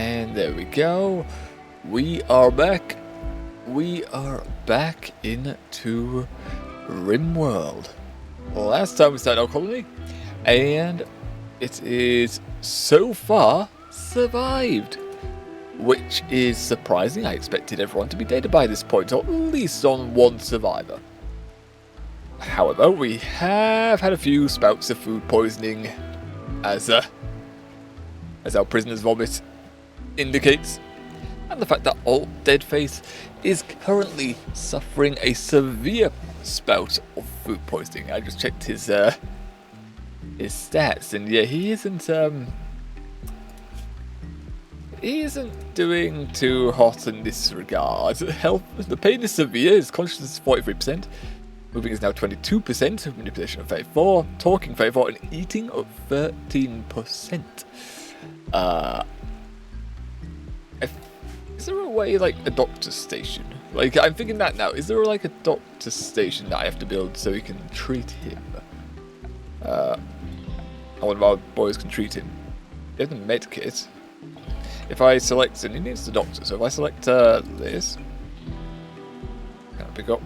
And there we go. We are back. We are back into RimWorld. Last time we started our colony, and it is so far survived. Which is surprising. I expected everyone to be dead by this point, or at least on one survivor. However, we have had a few spouts of food poisoning, as our prisoner's vomit indicates, and the fact that Alt Deadface is currently suffering a severe spout of food poisoning. I just checked his stats, and yeah, he isn't doing too hot in this regard. Health, the pain is severe. His consciousness is 43%. Moving is now 22%, manipulation of 34, talking 34, and eating of 13%. Is there a way, like, a doctor's station? Like, I'm thinking that now. Is there, like, a doctor's station that I have to build so we can treat him? One of our boys can treat him. He has a med kit. If I select, and he needs the doctor, so if I select this, can I pick up?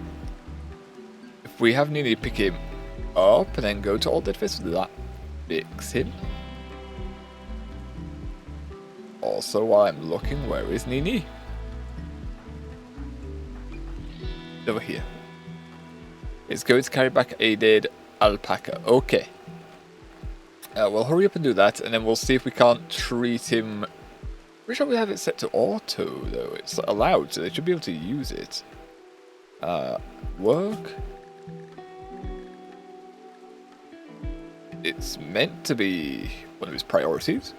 If we have Nini pick him up and then go to Alt Deadface, will that fix him? Also, while I'm looking, where is Nini? Over here. It's going to carry back a dead alpaca. Okay. We'll hurry up and do that, and then we'll see if we can't treat him. Pretty sure we have it set to auto, though. It's allowed, so they should be able to use it. Work. It's meant to be one of his priorities.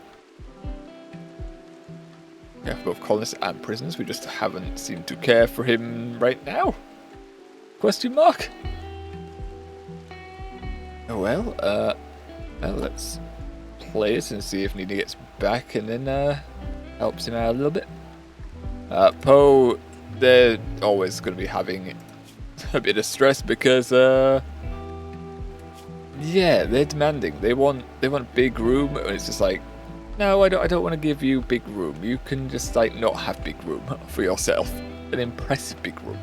Yeah, for both colonists and prisoners. We just haven't seemed to care for him right now. Question mark? Oh well, let's play it and see if Nina gets back and then helps him out a little bit. Poe, they're always going to be having a bit of stress because, yeah, they're demanding. They want a big room, and it's just like, no, I don't want to give you big room. You can just like not have big room for yourself. An impressive big room.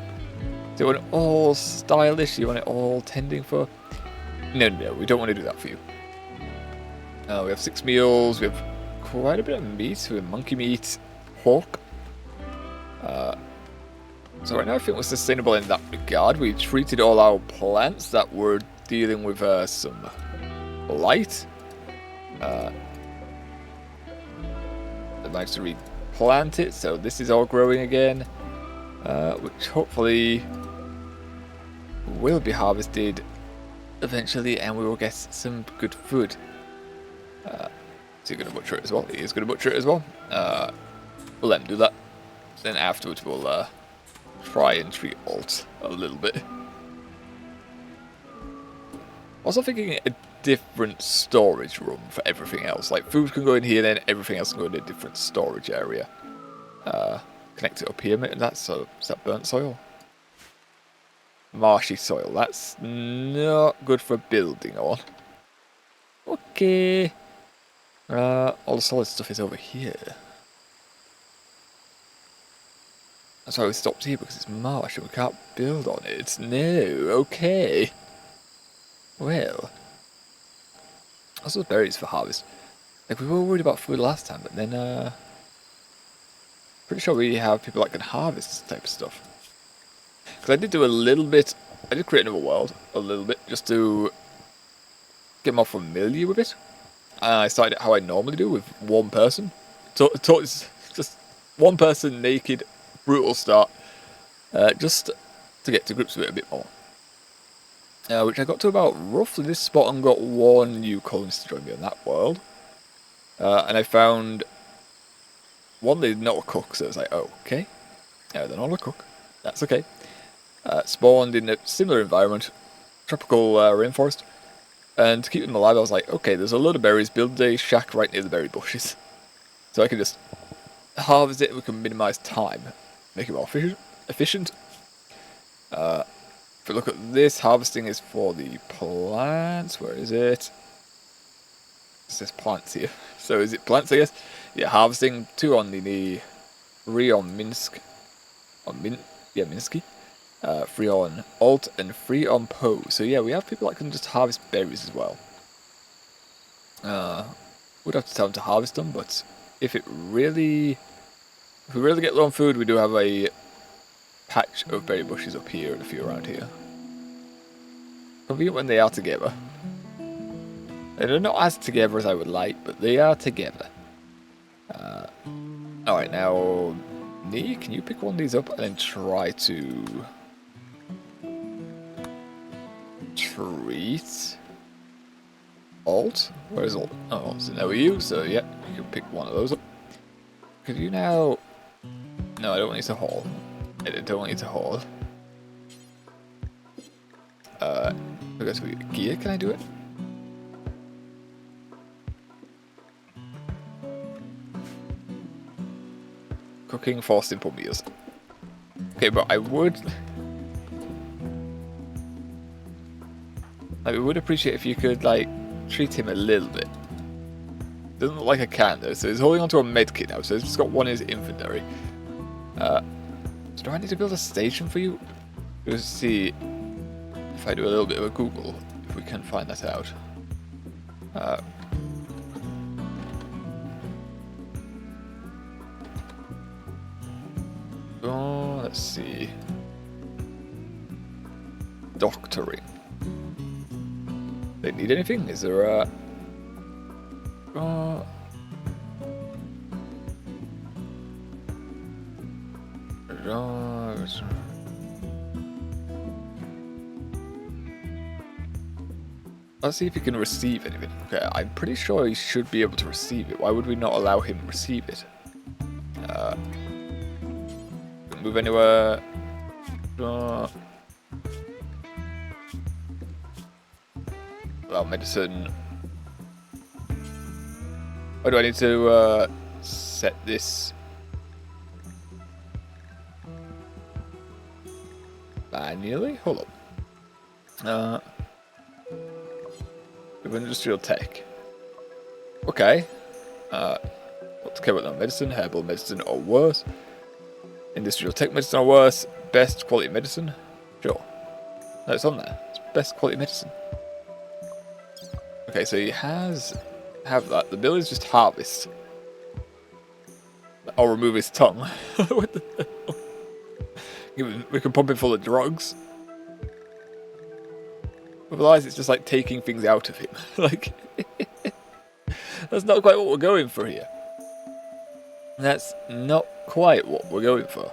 Do you want it all stylish? You want it all tending for? No, we don't want to do that for you. We have 6 meals. We have quite a bit of meat. We have monkey meat, pork. So right now I think we're sustainable in that regard. We treated all our plants that were dealing with some blight. I managed to replant it, so this is all growing again, which hopefully will be harvested eventually, and we will get some good food. Is he going to butcher it as well? He is going to butcher it as well. We'll let him do that. Then afterwards we'll try and treat Alt a little bit. Also thinking a different storage room for everything else. Like food can go in here, then everything else can go in a different storage area. Connect it up here. Is that burnt soil? Marshy soil. That's not good for building on. Okay. All the solid stuff is over here. That's why we stopped here, because it's marsh and we can't build on it. No, okay. Well. Also berries for harvest. Like, we were worried about food last time, but then, pretty sure we have people that can harvest this type of stuff. Because I did do a little bit, I did create another world, a little bit, just to get more familiar with it. And I started it how I normally do, with one person. So it's just one person, naked, brutal start, just to get to grips with it a bit more. Which I got to about roughly this spot and got one new colonist to join me on that world. And I found one, they're not a cook, so it's like, oh, okay. They're not a cook. That's okay. Spawned in a similar environment, tropical rainforest. And to keep them alive, I was like, okay, there's a load of berries, build a shack right near the berry bushes. So I can just harvest it and we can minimise time, make it more efficient. If we look at this, harvesting is for the plants. Where is it? It says plants here. So is it plants, I guess? Yeah, harvesting, 2 on the 3 on Minsk. Minsky. 3 on Alt and 3 on Poe. So yeah, we have people that can just harvest berries as well. Would have to tell them to harvest them, but if we really get low on food, we do have a patch of berry bushes up here and a few around here. Convenient when they are together. They're not as together as I would like, but they are together. Alright, now, Nee, can you pick one of these up and then try to treat Alt? Where's Alt? Oh, Alt's in OU, so yeah, you can pick one of those up. Could you now... No, I don't want you to haul. I don't want you to haul. I guess with gear, can I do it? Cooking for simple meals. Okay, but I would appreciate if you could, like, treat him a little bit. Doesn't look like I can, though, so he's holding onto a medkit now, so he's just got one in his inventory. So do I need to build a station for you? Let's see if I do a little bit of a Google, if we can find that out. Oh, let's see. Doctoring. They need anything? Is there a... Let's see if he can receive anything. Okay, I'm pretty sure he should be able to receive it. Why would we not allow him to receive it? Move anywhere. Allow medicine. Or do I need to set this manually? Hold up. Industrial tech. Okay. What's care about medicine? Herbal medicine or worse? Industrial tech medicine or worse? Best quality medicine? Sure. No, it's on there. It's best quality medicine. Okay, so he have that. The bill is just harvest. I'll remove his tongue. What the hell? We can pump him full of drugs. Otherwise, it's just like taking things out of him. Like, that's not quite what we're going for here. That's not quite what we're going for.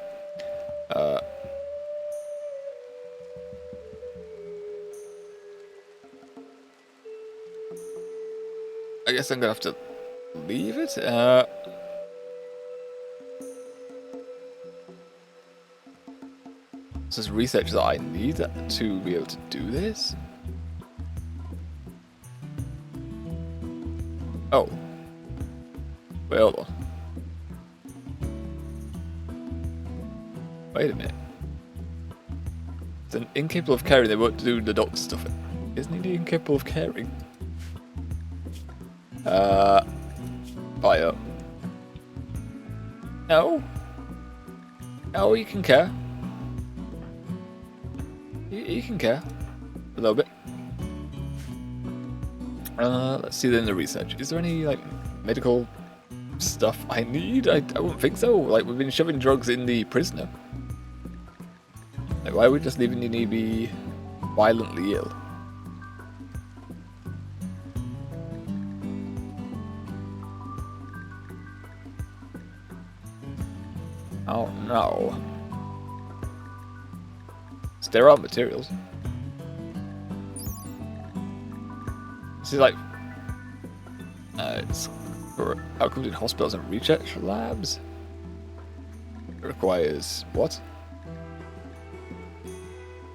I guess I'm gonna have to leave it. This is research that I need to be able to do this. Oh. Wait, hold on. Wait a minute. It's an incapable of caring, they won't do the doctor stuff. Isn't he incapable of caring? Fire. No. No, you can care. You can care. A little bit. Let's see then the research. Is there any, like, medical stuff I need? I wouldn't think so. Like, we've been shoving drugs in the prisoner. Like, why are we just leaving the be violently ill? Oh no. Sterile materials. This is like it's for outcomes in hospitals and research labs. It requires what?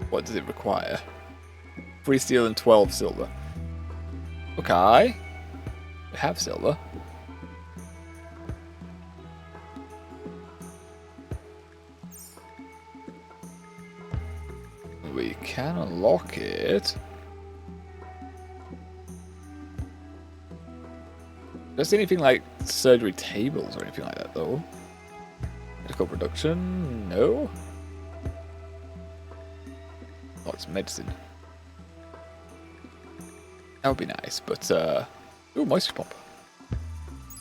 What does it require? 3 steel and 12 silver. Okay. We have silver. We can unlock it. Just anything like surgery tables or anything like that, though. Medical production? No. Oh, it's medicine. That would be nice, but ooh, moisture pump.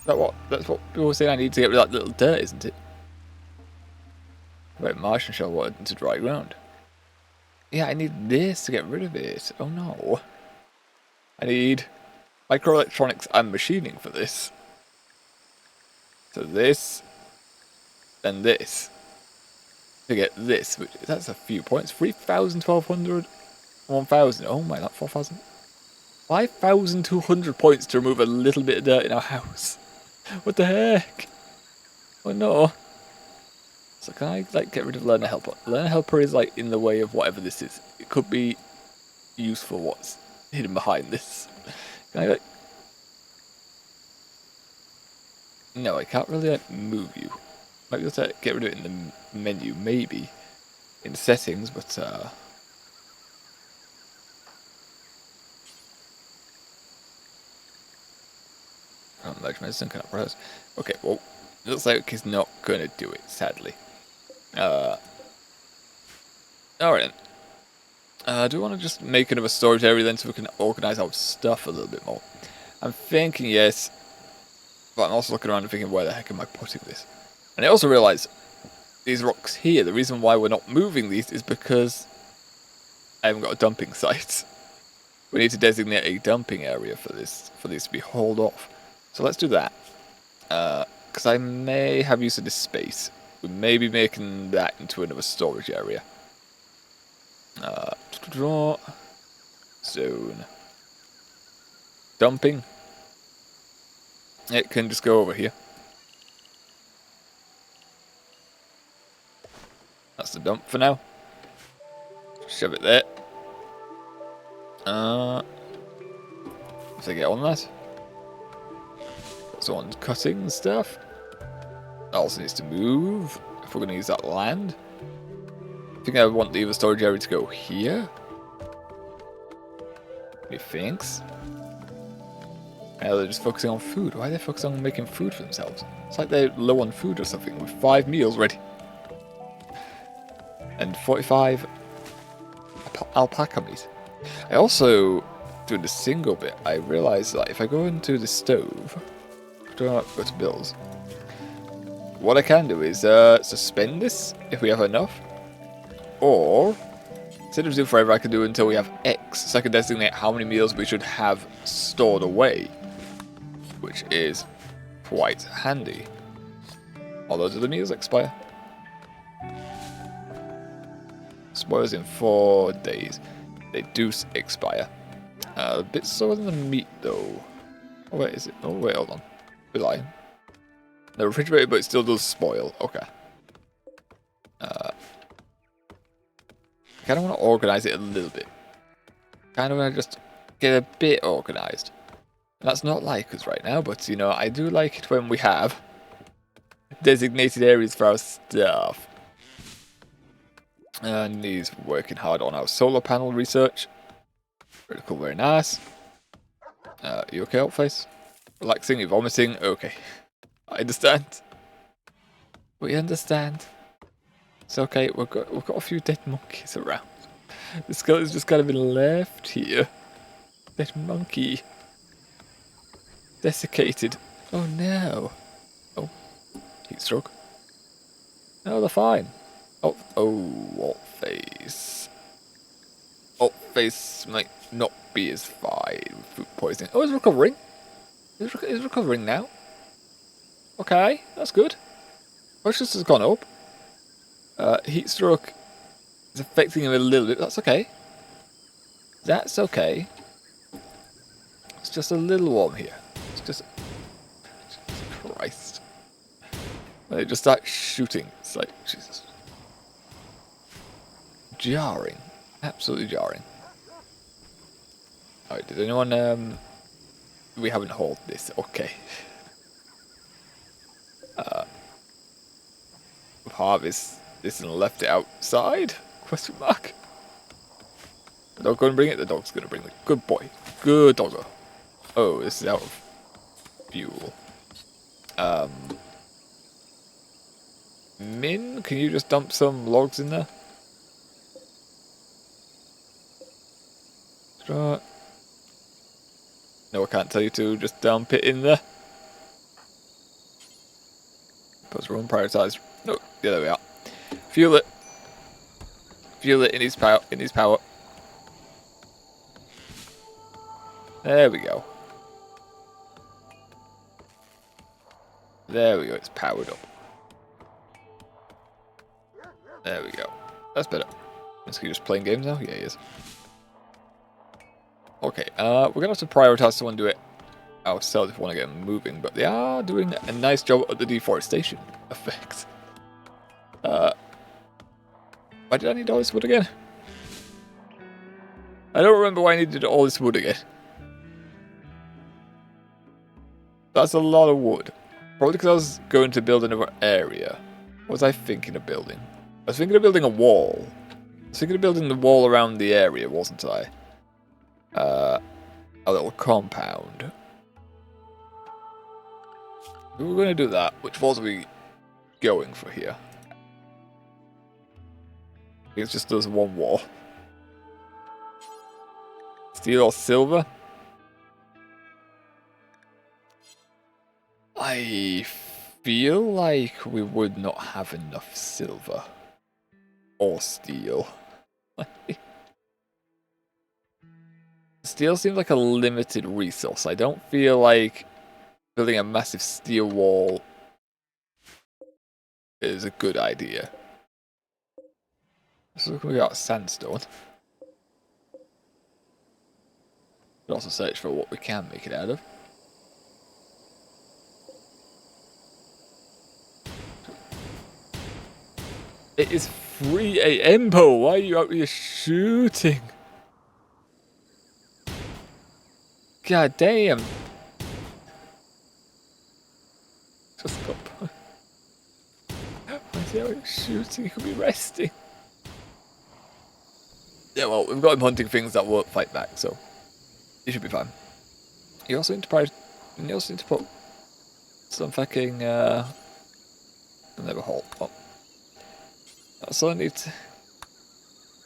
That's what people were saying I need to get rid of that little dirt, isn't it? Right, Martian shell water into dry ground. Yeah, I need this to get rid of it. Oh no. I need microelectronics and machining for this. So this and this to get this, which that's a few points. 3,000, 1,200, 1,000. Oh my, not 4,000. 5,200 points to remove a little bit of dirt in our house. What the heck? Oh no. So can I like get rid of learner helper? Learner helper is like in the way of whatever this is. It could be useful what's hidden behind this. Can I like... No, I can't really like move you. Might be able to get rid of it in the menu, maybe. In settings, but can't merge medicine, cannot browse. Okay, well, it looks like he's not gonna do it, sadly. Alright then. Do we want to just make another storage area then so we can organise our stuff a little bit more? I'm thinking yes, but I'm also looking around and thinking where the heck am I putting this? And I also realise these rocks here, the reason why we're not moving these is because I haven't got a dumping site. We need to designate a dumping area for this, for these to be hauled off. So let's do that. Because I may have use of this space. We may be making that into another storage area. Draw zone. Dumping. It can just go over here. That's the dump for now. Shove it there. If I get on that. So on cutting stuff. That also needs to move. If we're going to use that land. I think I want the other storage area to go here. Methinks. Now they're just focusing on food. Why are they focusing on making food for themselves? It's like they're low on food or something with 5 meals ready. And 45 alpaca meat. I also, doing the single bit, I realised that if I go into the stove, do not go to bills. What I can do is suspend this if we have enough. Or, instead of doing forever, I can do until we have X. So I can designate how many meals we should have stored away. Which is quite handy. Although, do the meals expire? Spoils in 4 days. They do expire. A bit slower than the meat, though. Oh, wait, is it? Oh, wait, hold on. We're lying. They're refrigerated, but it still does spoil. Okay. I kind of want to organise it a little bit. Kind of want to just get a bit organised. That's not like us right now, but, you know, I do like it when we have designated areas for our stuff. And he's working hard on our solar panel research. Very cool, very nice. You okay, old face? Relaxing, you're vomiting? Okay. I understand. We understand. It's okay, we've got a few dead monkeys around. The skull has just kind of been left here. Dead monkey. Desiccated. Oh no. Oh, heat stroke. No, they're fine. Oh, alt face. Alt face might not be as fine with food poisoning. Oh, he's recovering. He's recovering now. Okay, that's good. Consciousness has gone up. Heat stroke is affecting him a little bit. That's okay. That's okay. It's just a little warm here. It's just... Jesus Christ. When they just start shooting, it's like, Jesus. Jarring. Absolutely jarring. Alright, did anyone, we haven't hauled this, okay. Harvest this and left it outside? Question mark. The dog gonna bring it? The dog's gonna bring it. Good boy. Good doggo. Oh, this is out of fuel. Min, can you just dump some logs in there? Right. No, I can't tell you to. Just dump it in there. Because we're unprioritized. No, yeah, there we are. Fuel it. Fuel it. It needs power. It needs power. There we go. There we go. It's powered up. There we go. That's better. Is he just playing games now? Yeah, he is. Okay, we're gonna have to prioritize someone do it ourselves if we want to get them moving, but they are doing a nice job at the deforestation effect. Why did I need all this wood again? I don't remember why I needed all this wood again. That's a lot of wood. Probably because I was going to build another area. What was I thinking of building? I was thinking of building a wall. I was thinking of building the wall around the area, wasn't I? A little compound. We were going to do that. Which walls are we going for here? It's just there's one wall. Steel or silver? I feel like we would not have enough silver. Or steel. Steel seems like a limited resource. I don't feel like building a massive steel wall is a good idea. So we got sandstone. We'll also search for what we can make it out of. It is 3 AM, Bo. Why are you out here shooting? God damn. Just stop. Why is he out here shooting? He could be resting. Yeah, well, we've got him hunting things that won't fight back, so he should be fine. You also need to put some fucking never halt. Oh. So I need to...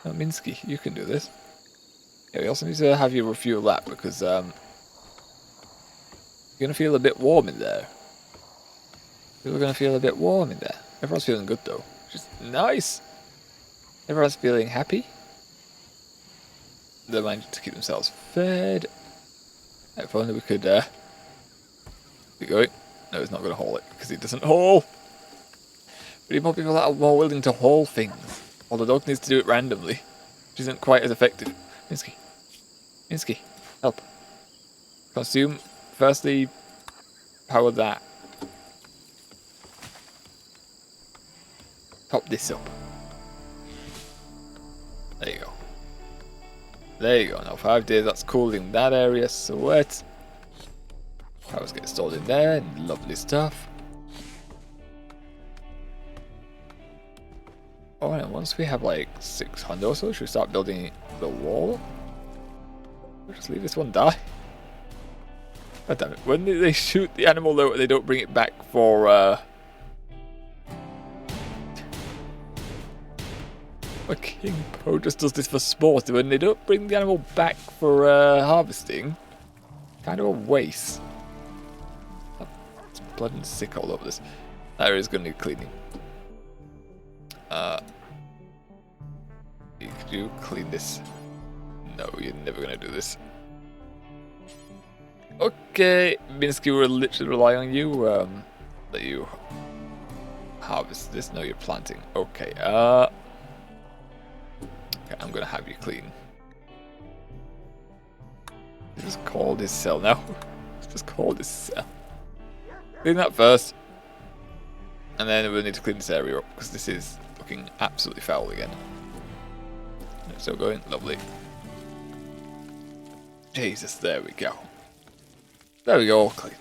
Oh, Minsky, you can do this. Yeah, we also need to have you refuel that because you're gonna feel a bit warm in there. People are gonna feel a bit warm in there. Everyone's feeling good though, which is nice. Everyone's feeling happy. They're managing to keep themselves fed. If only we could keep going. No, he's not gonna haul it because he doesn't haul. We need more people that are more willing to haul things. While the dog needs to do it randomly, which isn't quite as effective. Minsky. Minsky, help. Consume. Firstly, power that. Top this up. There you go. There you go. Now 5 days, that's cooling that area. Sweat. Powers get stored in there. Lovely stuff. Oh, and once we have like 600 or so, should we start building the wall? We'll just leave this one die. God damn it. When they shoot the animal though, they don't bring it back for a King Pro just does this for sport. When they don't bring the animal back for harvesting, kind of a waste. It's blood and sick all over this. That area is going to need cleaning. Could you clean this? No, you're never going to do this. Okay, Minsky will literally rely on you. That you harvest this. No, you're planting. Okay, okay, I'm gonna have you clean. Just call this cell now. Just call this cell. Clean that first. And then we'll need to clean this area up because this is looking absolutely foul again. Still going, lovely. Jesus, there we go. There we go, all clean.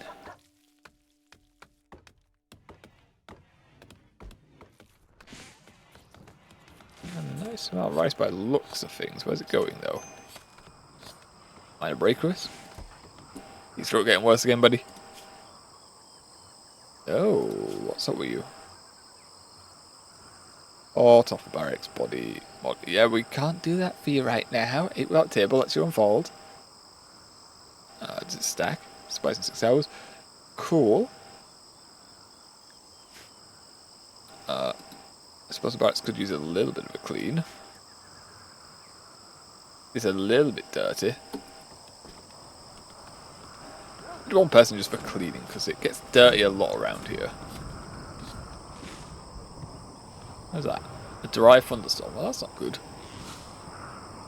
A nice amount of rice by the looks of things. Where's it going though? Minor break risk? Your throat getting worse again, buddy? Oh, what's up with you? Oh, top of barracks, body. Yeah, we can't do that for you right now. 8 without table, lets you unfold. Does it stack? Spice in 6 hours. Cool. I suppose the barracks could use a little bit of a clean. It's a little bit dirty. One person just for cleaning, because it gets dirty a lot around here. What's that? A dry thunderstorm. Well, that's not good.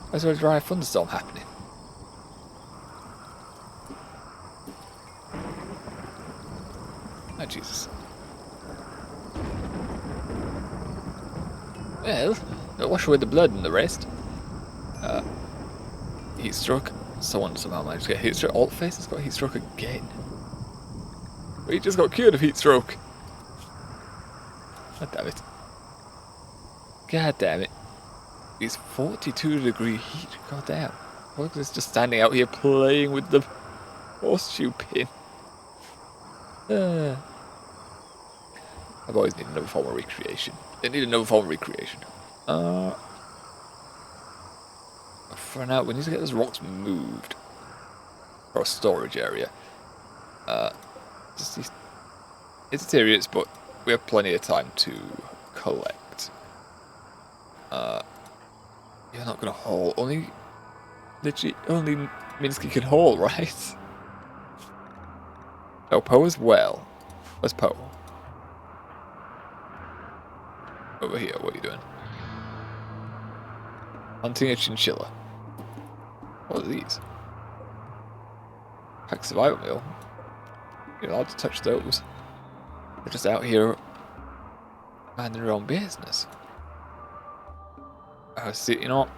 Why is there a dry thunderstorm happening? Oh, Jesus. Well, it'll wash away the blood and the rest. Heat stroke. Someone somehow managed to get heat stroke. Alt face has got heat stroke again. We just got cured of heat stroke. God damn it. God damn it. It's 42-degree heat. God damn. Look at this just standing out here playing with the horseshoe pin. I've always needed another form of recreation. They need another form of recreation. For now, we need to get those rocks moved. For a storage area. Just these... It's serious, but we have plenty of time to collect. You're not gonna haul. Literally, only Minsky can haul, right? Oh, Poe as well. Where's Poe? Over here, what are you doing? Hunting a chinchilla. What are these? Pack survival meal. You're allowed to touch those. They're just out here minding their own business. See, you know what?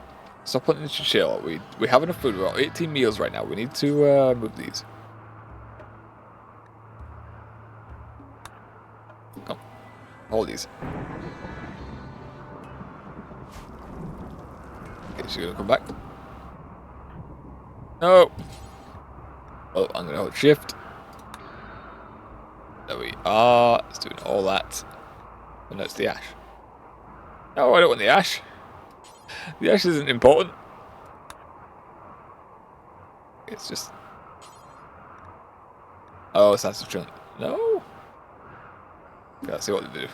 Stop hunting the chinchilla. We have enough food. We're on 18 meals right now. We need to move these. Come. Hold these. Okay, she's gonna come back. No! Oh, I'm gonna hold shift. There we are. It's doing all that. And that's the ash. No, I don't want the ash. The ash isn't important. It's just... Oh, it's that's the No! Let's see what they do.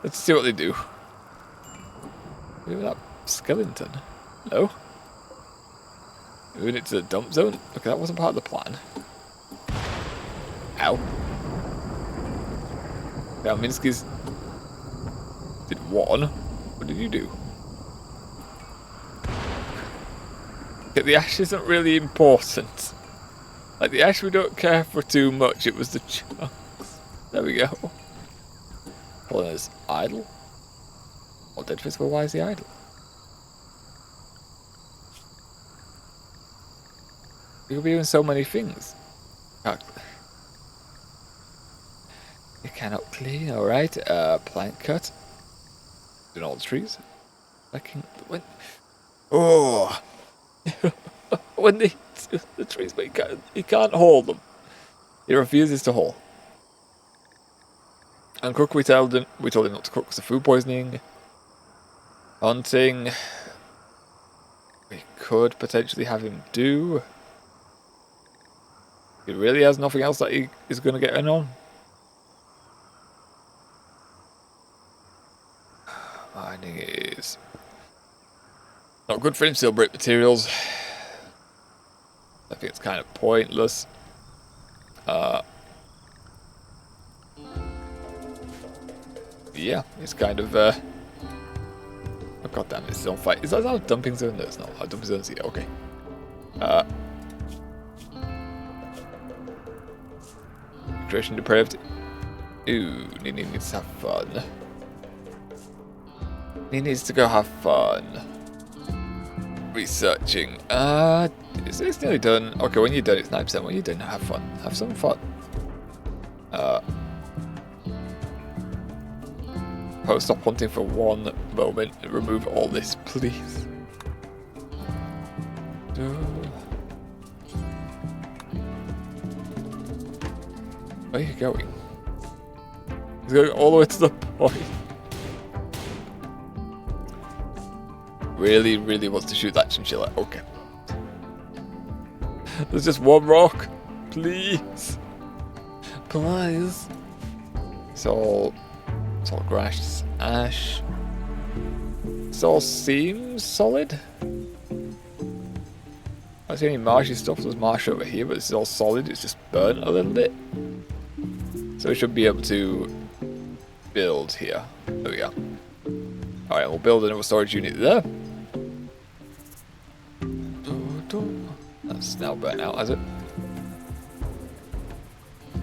Let's see what they do. Look at that skeleton. No? Moving it to the dump zone? Okay, that wasn't part of the plan. Ow. Now, Minsky's did one. What did you do? Okay, the ash isn't really important. Like, the ash we don't care for too much. It was the chunks. There we go. Well, there's idle. Or dead fish, well, why is he idle? You could be doing so many things. You cannot clean, alright. Plant cut. Doing all the trees. When... Oh! When the trees, but he can't hold them. He refuses to haul. And cook, we told him not to cook because of food poisoning. Hunting. We could potentially have him do. He really has nothing else that he is going to get in on. Mining is not good for him. Still break materials. I think it's kind of pointless. Yeah, it's kind of oh god damn it, it's on fire. Is that our dumping zone? No, it's not. Our dumping zone's here, okay. Creation depraved. Ooh, Nini needs to have fun. He needs to go have fun. Researching. It's nearly done. Okay, when you're done, it's 9%. When you're done, have fun. Have some fun. Stop hunting for one moment and remove all this, please. Where are you going? He's going all the way to the point. Really, really wants to shoot that chinchilla. Okay. There's just one rock. Please. Please. It's all grass, ash. This all seems solid. I don't see any marshy stuff. There's marsh over here, but this is all solid. It's just burnt a little bit. So we should be able to build here. There we go. Alright, we'll build another storage unit there. That's now burnt out, has it?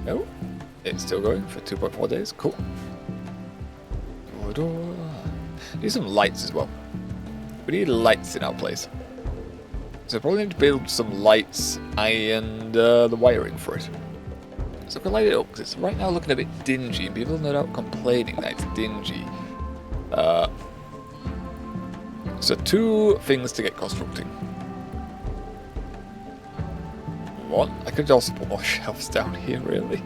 No. It's still going for 2.4 days. Cool. Need some lights as well. We need lights in our place. So I probably need to build some lights and the wiring for it. So I can light it up because it's right now looking a bit dingy. People are no doubt complaining that it's dingy. So 2 things to get constructing. 1, I could also put more shelves down here, really.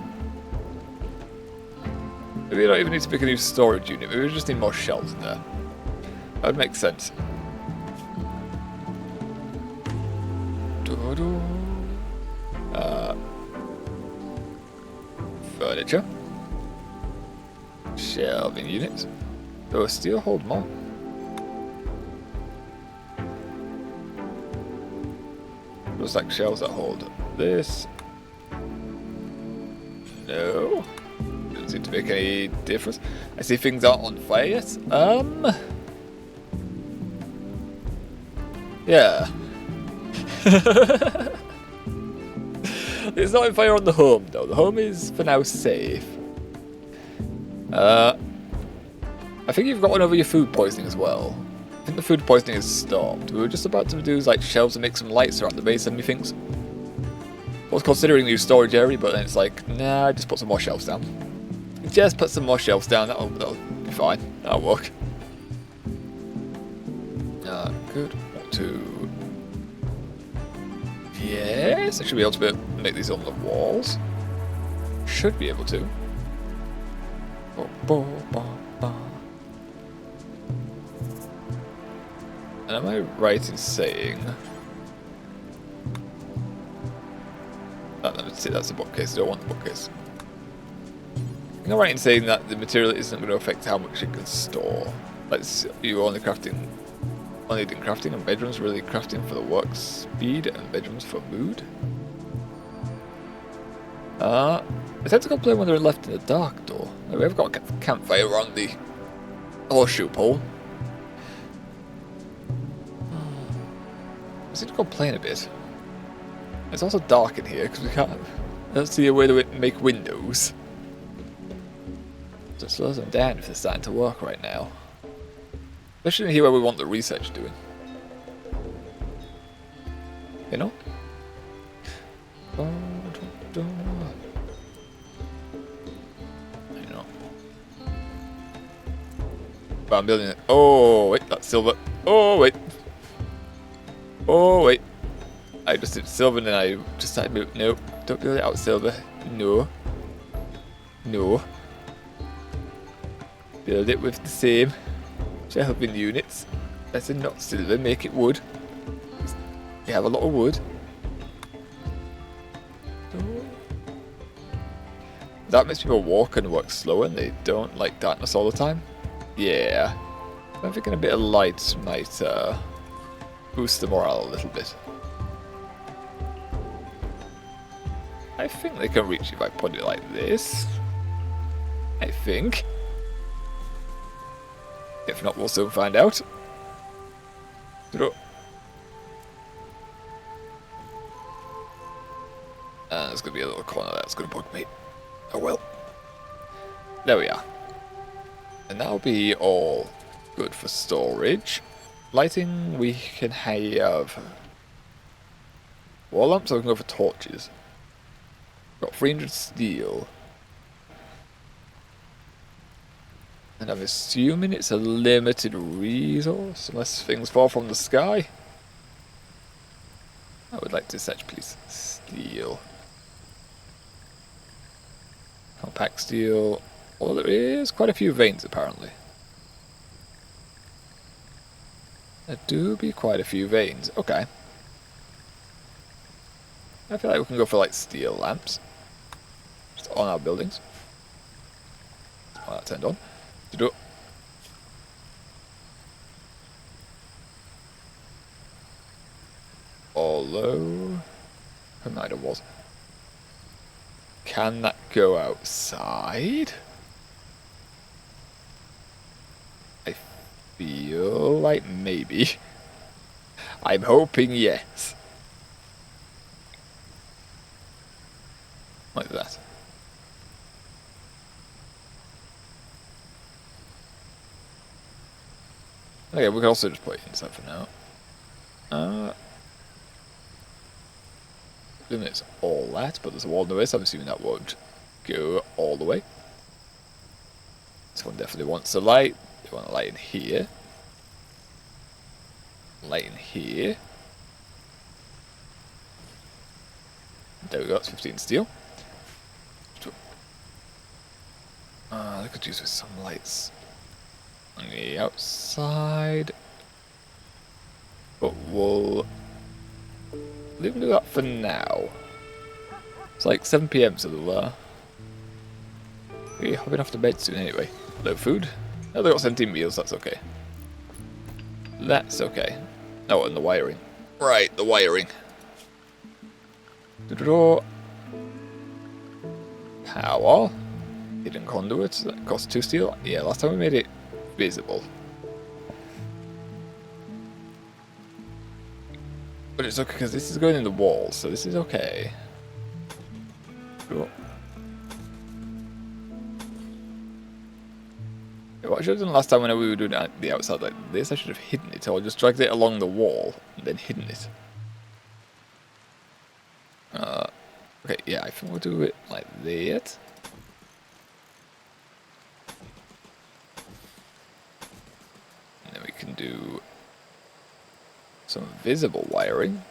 Maybe we don't even need to pick a new storage unit. Maybe we just need more shelves in there. That would make sense. Furniture. Shelving units. Though steel hold more. Looks like shelves that hold this. No. Doesn't seem to make any difference. I see things aren't on fire yet. Yeah. It's not on fire on the home though. The home is for now safe. I think you've got one over your food poisoning as well. I think the food poisoning is stopped. We were just about to do like shelves and make some lights around the base and everything. I was considering new storage area, but then it's like, nah, just put some more shelves down. Just put some more shelves down. That'll be fine. That'll work. Good. 1, 2. Yes, I should be able to make these on the walls. Should be able to. And am I right in saying... let me see, that's a bookcase. I don't want the bookcase. I think I'm right in saying that the material isn't going to affect how much it can store. Like, you're only crafting... Only doing crafting and bedrooms, really crafting for the work speed and bedrooms for mood. I tend to complain when they're left in the dark though. We have got a campfire around the horseshoe pole. I seem to complain a bit. It's also dark in here because we can't. I don't see a way to make windows. So it slows them down if they're starting to work right now. Especially here where we want the research doing. You know? You know. But I'm building it. Oh, wait, that's silver. Oh, wait. Oh, wait. I just did silver and then I just started moving. Nope, don't build it out silver. No. No. Build it with the same shelving units. That's not silver, make it wood. You have a lot of wood. That makes people walk and work slower and they don't like darkness all the time. Yeah. I'm thinking a bit of light might boost the morale a little bit. I think they can reach if I put it like this. I think. If not, we'll soon find out. There's going to be a little corner that's going to bug me. Oh well. There we are. And that'll be all good for storage. Lighting, we can have wall lamps, so we can go for torches. Got 300 steel. And I'm assuming it's a limited resource, unless things fall from the sky. I would like to search, please. Steel. Compact steel. Although there is quite a few veins, apparently. There do be quite a few veins. Okay. I feel like we can go for, like, steel lamps. Just on our buildings. Oh, that turned on. Although... Who might have was. Can that go outside? I feel like maybe. I'm hoping yes. Like that. Okay, we can also just put it inside for now. It's all that, but there's a wall in the way, so I'm assuming that won't go all the way. This one definitely wants a light. They want a light in here. Light in here. There we go, it's 15 steel. I could use with some lights on the outside. But we'll leave them do that for now. It's like 7 PM, so they'll be hopping off to bed soon anyway. No food. Oh, they got 17 meals, that's okay. That's okay. Oh, and the wiring. Right, the wiring. Power. Hidden conduit. That costs 2 steel. Yeah, last time we made it visible. But it's okay because this is going in the wall, so this is okay. Cool. Yeah, what I should have done last time when we were doing it at the outside like this, I should have hidden it, or just dragged it along the wall and then hidden it. Okay, yeah, I think we'll do it like that. And then we can do some visible wiring.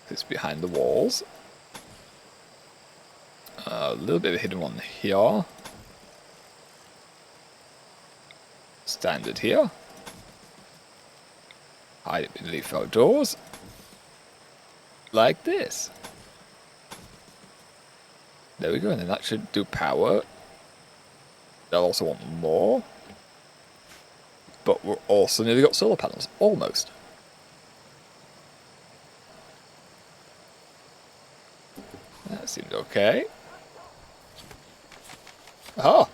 It's behind the walls. A little bit of a hidden one here. Standard here. Hide it beneath outdoors. Like this. There we go, and then that should do power. They'll also want more. But we're also nearly got solar panels. Almost. That seemed okay. Oh!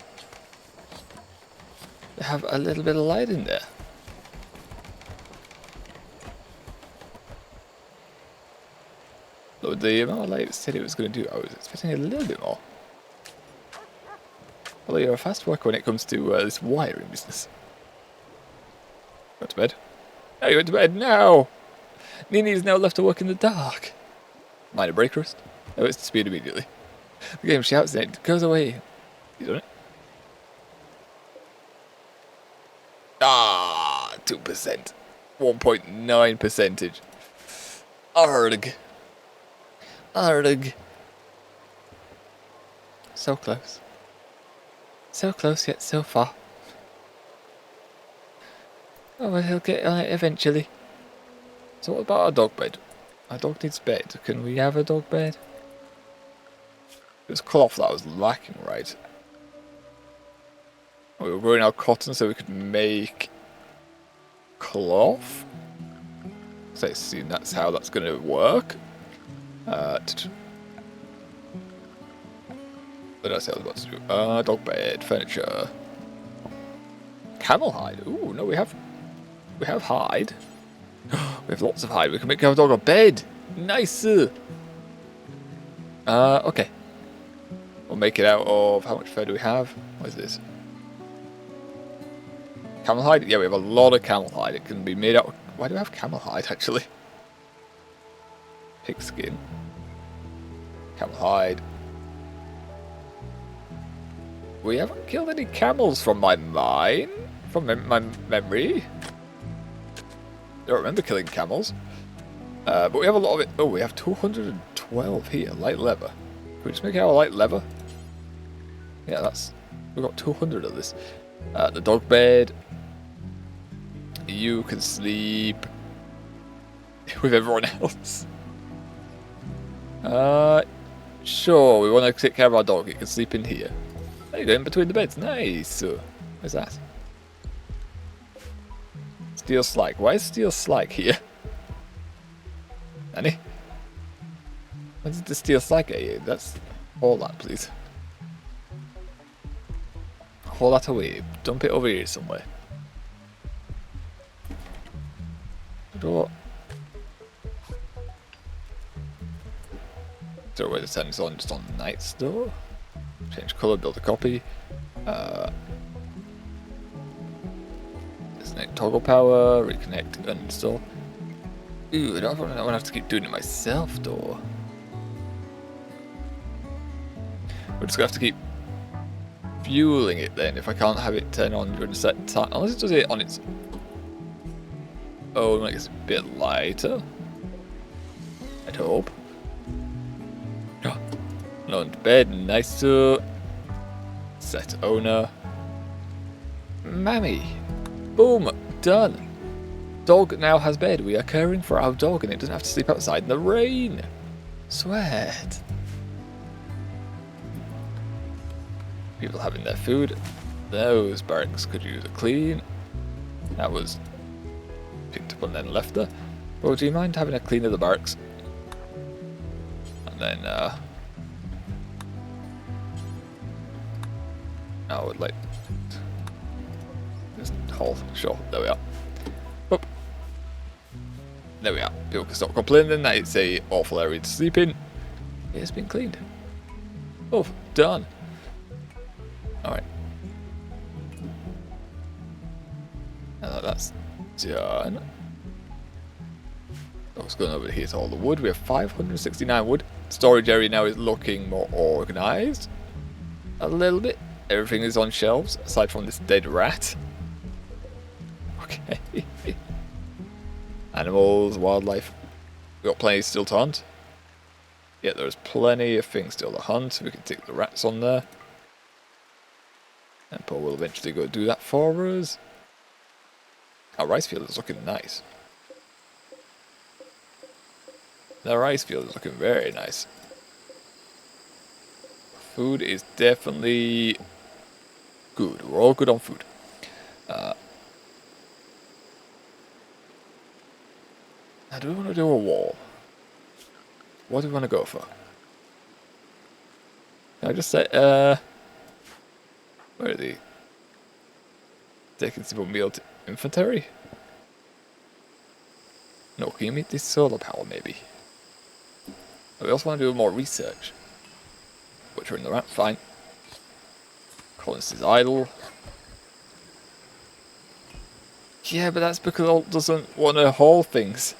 They have a little bit of light in there. But the amount of light it said it was going to do, I was expecting a little bit more. Although you're a fast worker when it comes to this wiring business. Go to bed. Oh, you went to bed? No! Nini is now left to work in the dark. Minor break rust. Oh, it's to speed immediately. The game shouts and it goes away. You done it? Ah, 2%. 1.9 percentage. Arg. Arg. So close. So close yet so far. Oh, well, he'll get on it eventually. So what about our dog bed? Our dog needs bed. Can we have a dog bed? It was cloth that I was lacking, right? We were growing our cotton so we could make cloth. So I assume that's how that's going to work. What did I say I was about to do? Dog bed, furniture. Camel hide. Ooh, no, we have hide. We have lots of hide. We can make our dog a bed. Nice. Okay. We'll make it out of, how much fur do we have? What is this? Camel hide? Yeah, we have a lot of camel hide. It can be made out of, why do we have camel hide actually? Pig skin. Camel hide. We haven't killed any camels from my mind. From my memory. I don't remember killing camels. But we have a lot of it. Oh, we have 212 here. Light leather. Can we just make it out of light leather? Yeah, We've got 200 of this. The dog bed. You can sleep with everyone else. Sure, we want to take care of our dog. It can sleep in here. There you go, in between the beds. Nice. Where's that? Steel slag. Why is steel slag here? Annie? When did the steel slag get you? That's all that, please. Haul that away. Dump it over here somewhere. Door. Throw away the settings on just on night's door. Change colour, build a copy. Disconnect toggle power, reconnect, uninstall. Ooh, I don't want to have to keep doing it myself, though. We're just going to have to keep fueling it then if I can't have it turn on during a certain time. Unless it does it on its own when it gets a bit lighter. I'd hope. No bed, nice to set owner. Mammy. Boom, done. Dog now has bed. We are caring for our dog and it doesn't have to sleep outside in the rain. Sweat. People having their food. Those barracks could use a clean. That was picked up and then left there. Well, do you mind having a clean of the barracks? And then, I would like just hold. Sure, there we are. Oop. There we are. People can stop complaining that it's a awful area to sleep in. It's been cleaned. Oh, done. Alright. That's done. Dog's going over here to all the wood. We have 569 wood. Storage area now is looking more organised. A little bit. Everything is on shelves, aside from this dead rat. Okay. Animals, wildlife. We've got plenty still to hunt. Yeah, there's plenty of things still to hunt. We can take the rats on there. And Paul will eventually go do that for us. Our rice field is looking nice. The rice field is looking very nice. Food is definitely good. We're all good on food. Now, do we want to do a wall? What do we want to go for? Can I just say, where are they? Taking simple meal to infantry? No, can you meet this solar power maybe? We also want to do more research. Which are in the rat, fine. Colonist is idle. Yeah, but that's because Alt doesn't want to haul things.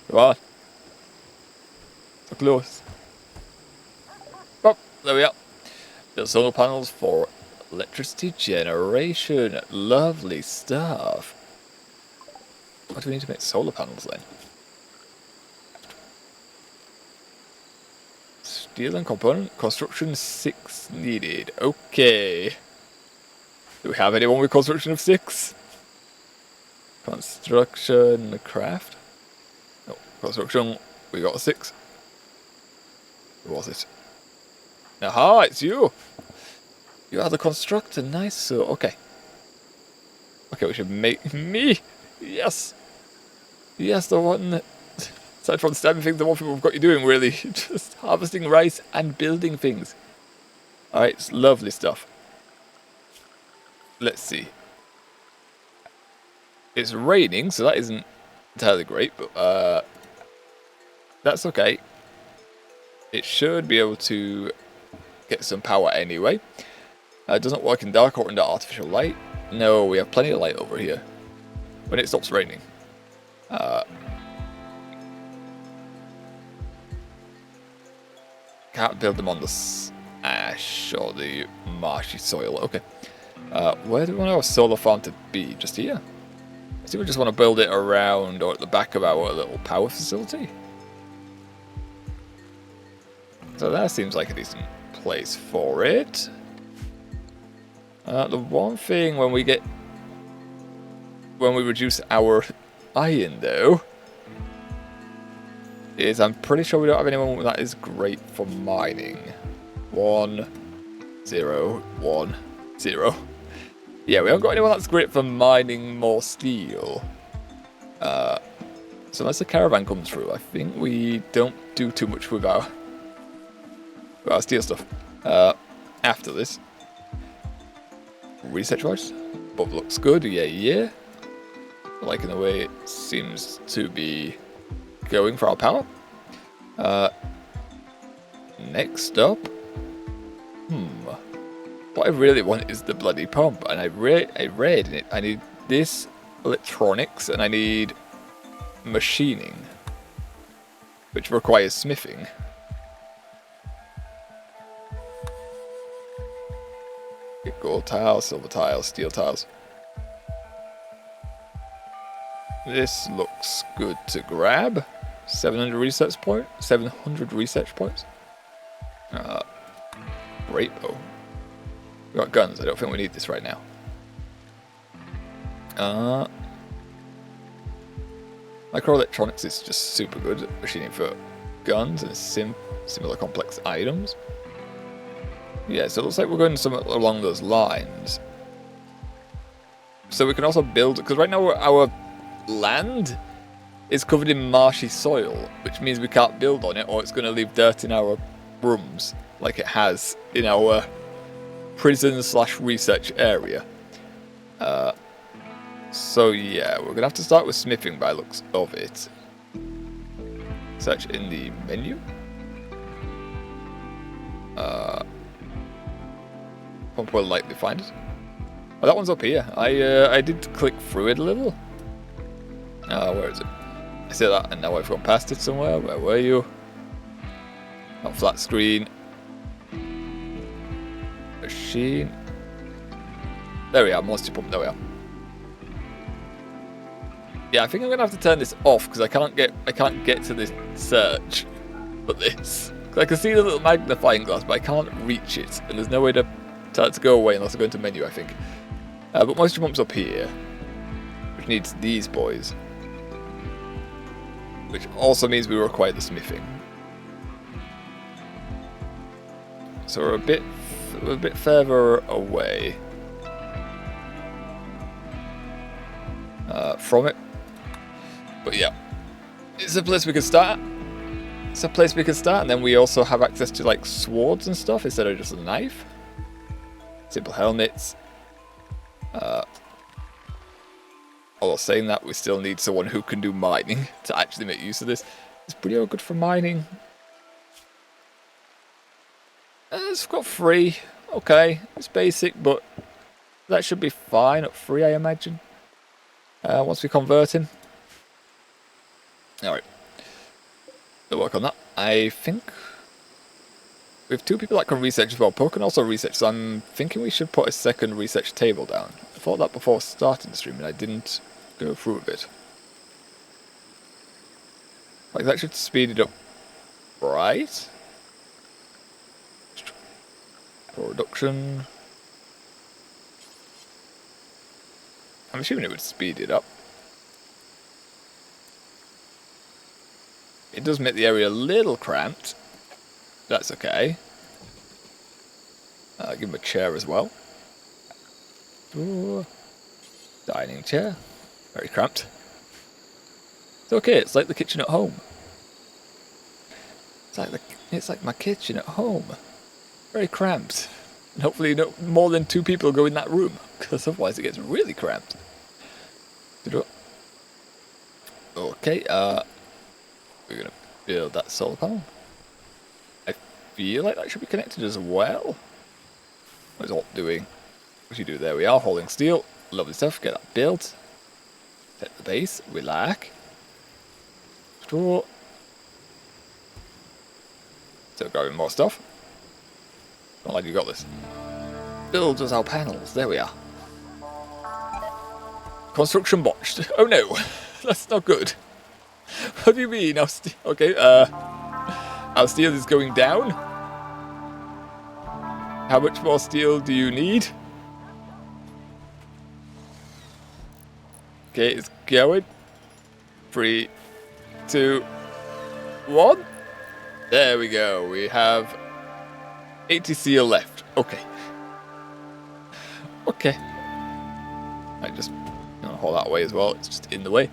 Come on. So close. Oh, there we are. Build solar panels for electricity generation. Lovely stuff. What do we need to make solar panels then? Steel and component construction 6 needed. Okay. Do we have anyone with construction of 6? Construction craft. No, construction. We got a 6. Who was it? Aha, it's you. You are the constructor. Nice. So okay. Okay, we should make me. Yes. Yes, the one. Aside from stabbing things, the one thing we've got you doing really, just harvesting rice and building things. Alright, it's lovely stuff. Let's see. It's raining, so that isn't entirely great, but that's okay. It should be able to get some power anyway. It doesn't work in dark or under artificial light. No, we have plenty of light over here. When it stops raining. Can't build them on the ash or the marshy soil. Okay. Where do we want our solar farm to be? Just here? I think we just want to build it around or at the back of our little power facility. So that seems like a decent place for it. The one thing when we reduce our iron though, is I'm pretty sure we don't have anyone that is great for mining. 1, 0, 1, 0. Yeah, we haven't got anyone that's great for mining more steel. So unless the caravan comes through, I think we don't do too much with our steel stuff. After this, research wise, Bob looks good. Yeah. Liking the way it seems to be going for our power. Next up, what I really want is the bloody pump, and I read in it I need this electronics and I need machining, which requires smithing. Gold tiles, silver tiles, steel tiles. This looks good to grab. 700 research points. 700 research points. Great bow. We got guns. I don't think we need this right now. Microelectronics is just super good at machining for guns and similar complex items. Yeah, so it looks like we're going somewhat along those lines. So we can also build, because right now our land is covered in marshy soil, which means we can't build on it, or it's going to leave dirt in our rooms, like it has in our prison/research area. So yeah, we're going to have to start with smithing by looks of it. Search in the menu. Pump will likely find it. Oh, that one's up here. I did click through it a little. Where is it? I said that and now I've gone past it somewhere. Where were you? Not flat screen. Machine. There we are, monster pump, there we are. Yeah, I think I'm gonna have to turn this off because I can't get to this search for this. I can see the little magnifying glass, but I can't reach it, and there's no way to tell it to go away unless I go into menu, I think. But moisture pump's up here, which needs these boys, which also means we require the smithing. So we're a bit further away from it, but yeah, it's a place we can start. It's a place we can start, and then we also have access to like swords and stuff instead of just a knife. Simple helmets. Although saying that, we still need someone who can do mining to actually make use of this. It's pretty good for mining. It's got 3. Okay, it's basic, but that should be fine at 3, I imagine. Once we convert him. Alright. We'll work on that. I think we have 2 people that can research as well. Poe can also research, so I'm thinking we should put a second research table down. I thought that before starting the stream and I didn't go through with it. Like, that should speed it up, right? Production. I'm assuming it would speed it up. It does make the area a little cramped. That's okay. Give him a chair as well. Ooh. Dining chair. Very cramped. It's okay, it's like the kitchen at home. It's like my kitchen at home. Very cramped. And hopefully no more than 2 people go in that room, because otherwise it gets really cramped. Okay, we're gonna build that solar panel. I feel like that should be connected as well. What is Alt doing? What should you do? There we are, holding steel. Lovely stuff, get that built. Set the base, we like. Store. Still grabbing more stuff. Not like you got this. Build us our panels, there we are. Construction botched. Oh no, that's not good. What do you mean? Okay, our steel is going down. How much more steel do you need? Okay, it's going. 3, 2, 1. There we go. We have 80 steel left. Okay. Okay. I just hold that way as well. It's just in the way.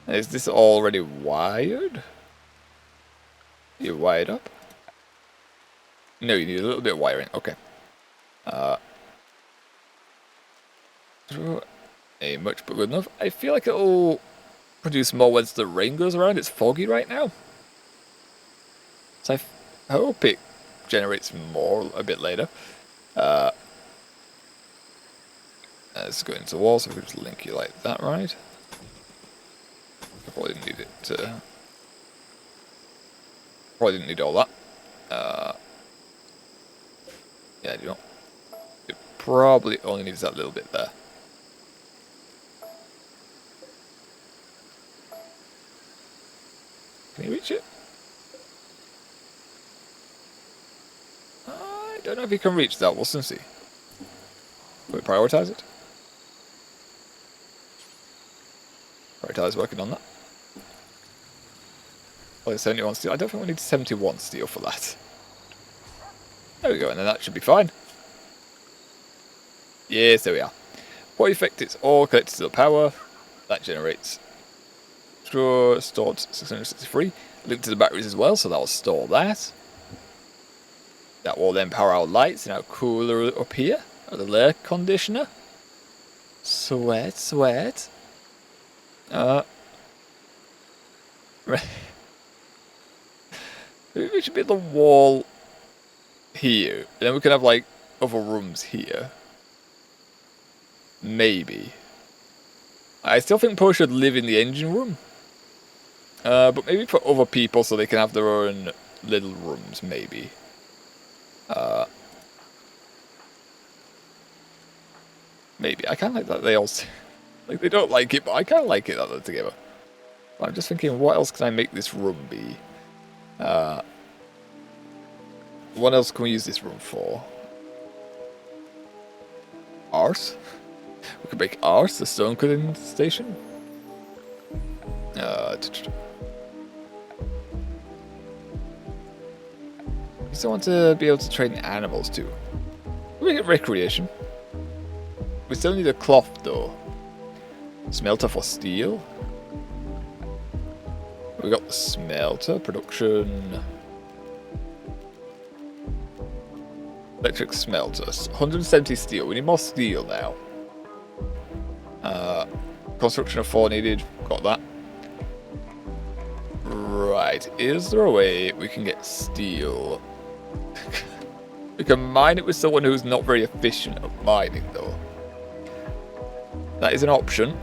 Is this already wired? You wired up? No, you need a little bit of wiring. Okay. Ain't much, but good enough. I feel like it'll produce more once the rain goes around. It's foggy right now. So I hope it generates more a bit later. Let's go into the wall, so we can just link you like that, right? I probably didn't need it to... Probably didn't need all that. Yeah, I do not. It probably only needs that little bit there. Can you reach it? I don't know if you can reach that. We'll soon see. Will we prioritize it? Prioritize working on that. Well, 71 steel. I don't think we need 71 steel for that. There we go, and then that should be fine. Yes, there we are. What effect it's all connected to the power. That generates stored 663. Linked to the batteries as well, so that will store that. That will then power our lights and our cooler up here. Or the air conditioner. Sweat, sweat. Right. Maybe we should be at the wall here. And then we can have like other rooms here. Maybe. I still think Poe should live in the engine room. But maybe for other people so they can have their own little rooms, maybe. Maybe. I kind of like that they all... Like, they don't like it, but I kind of like it that they're together. But I'm just thinking, what else can I make this room be? What else can we use this room for? Art? We could make art, the stone cutting station. You still want to be able to train animals too. We get recreation. We still need a cloth though. Smelter for steel. We got the smelter production. Electric smelters. 170 steel. We need more steel now. Construction of 4 needed. Got that. Right. Is there a way we can get steel? We can mine it with someone who's not very efficient at mining though. That is an option.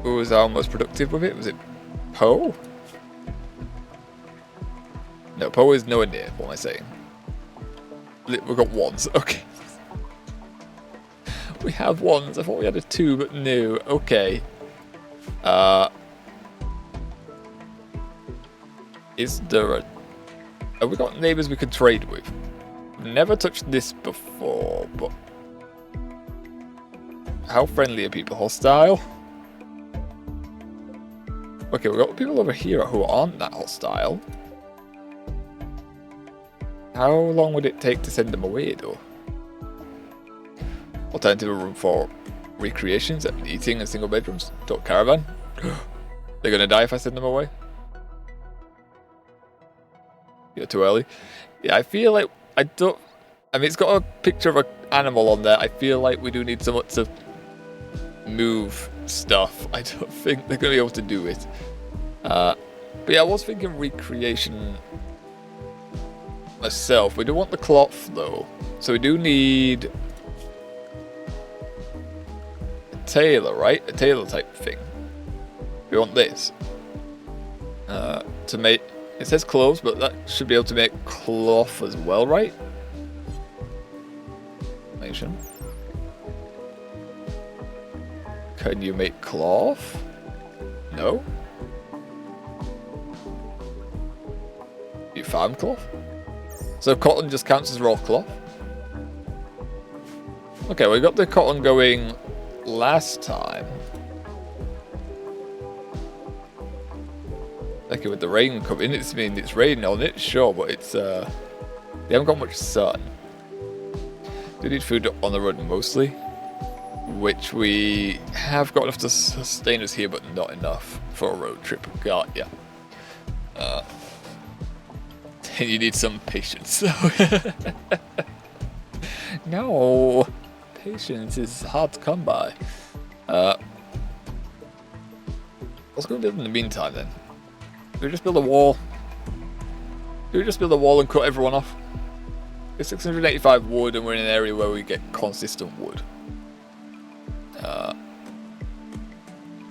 Who was our most productive with it? Was it Poe? No, Poe is nowhere near. What am I saying? We've got wands. Okay. We have wands. I thought we had a 2, but no. Okay. Is there a... Have we got neighbours we could trade with? We've never touched this before, but... How friendly are people? Hostile? Okay, we've got people over here who aren't that hostile. How long would it take to send them away, though? Alternative room for recreations and eating in single bedrooms. Don't caravan. They're gonna die if I send them away. You're too early. Yeah, I feel like I don't... I mean, it's got a picture of an animal on there. I feel like we do need someone to move stuff. I don't think they're going to be able to do it. But yeah, I was thinking recreation myself. We do want the cloth, though. So we do need a tailor, right? A tailor type thing. We want this. To make... It says clothes, but that should be able to make cloth as well, right? Nation. Can you make cloth? No? You farm cloth? So cotton just counts as raw cloth? Okay, we got the cotton going last time. Like with the rain coming, it's raining on it, sure, but it's they haven't got much sun. They need food on the road mostly, which we have got enough to sustain us here, but not enough for a road trip. Got ya. You need some patience. No, patience is hard to come by. What's going to build in the meantime then? Do we just build a wall? Do we just build a wall and cut everyone off? It's 685 wood and we're in an area where we get consistent wood.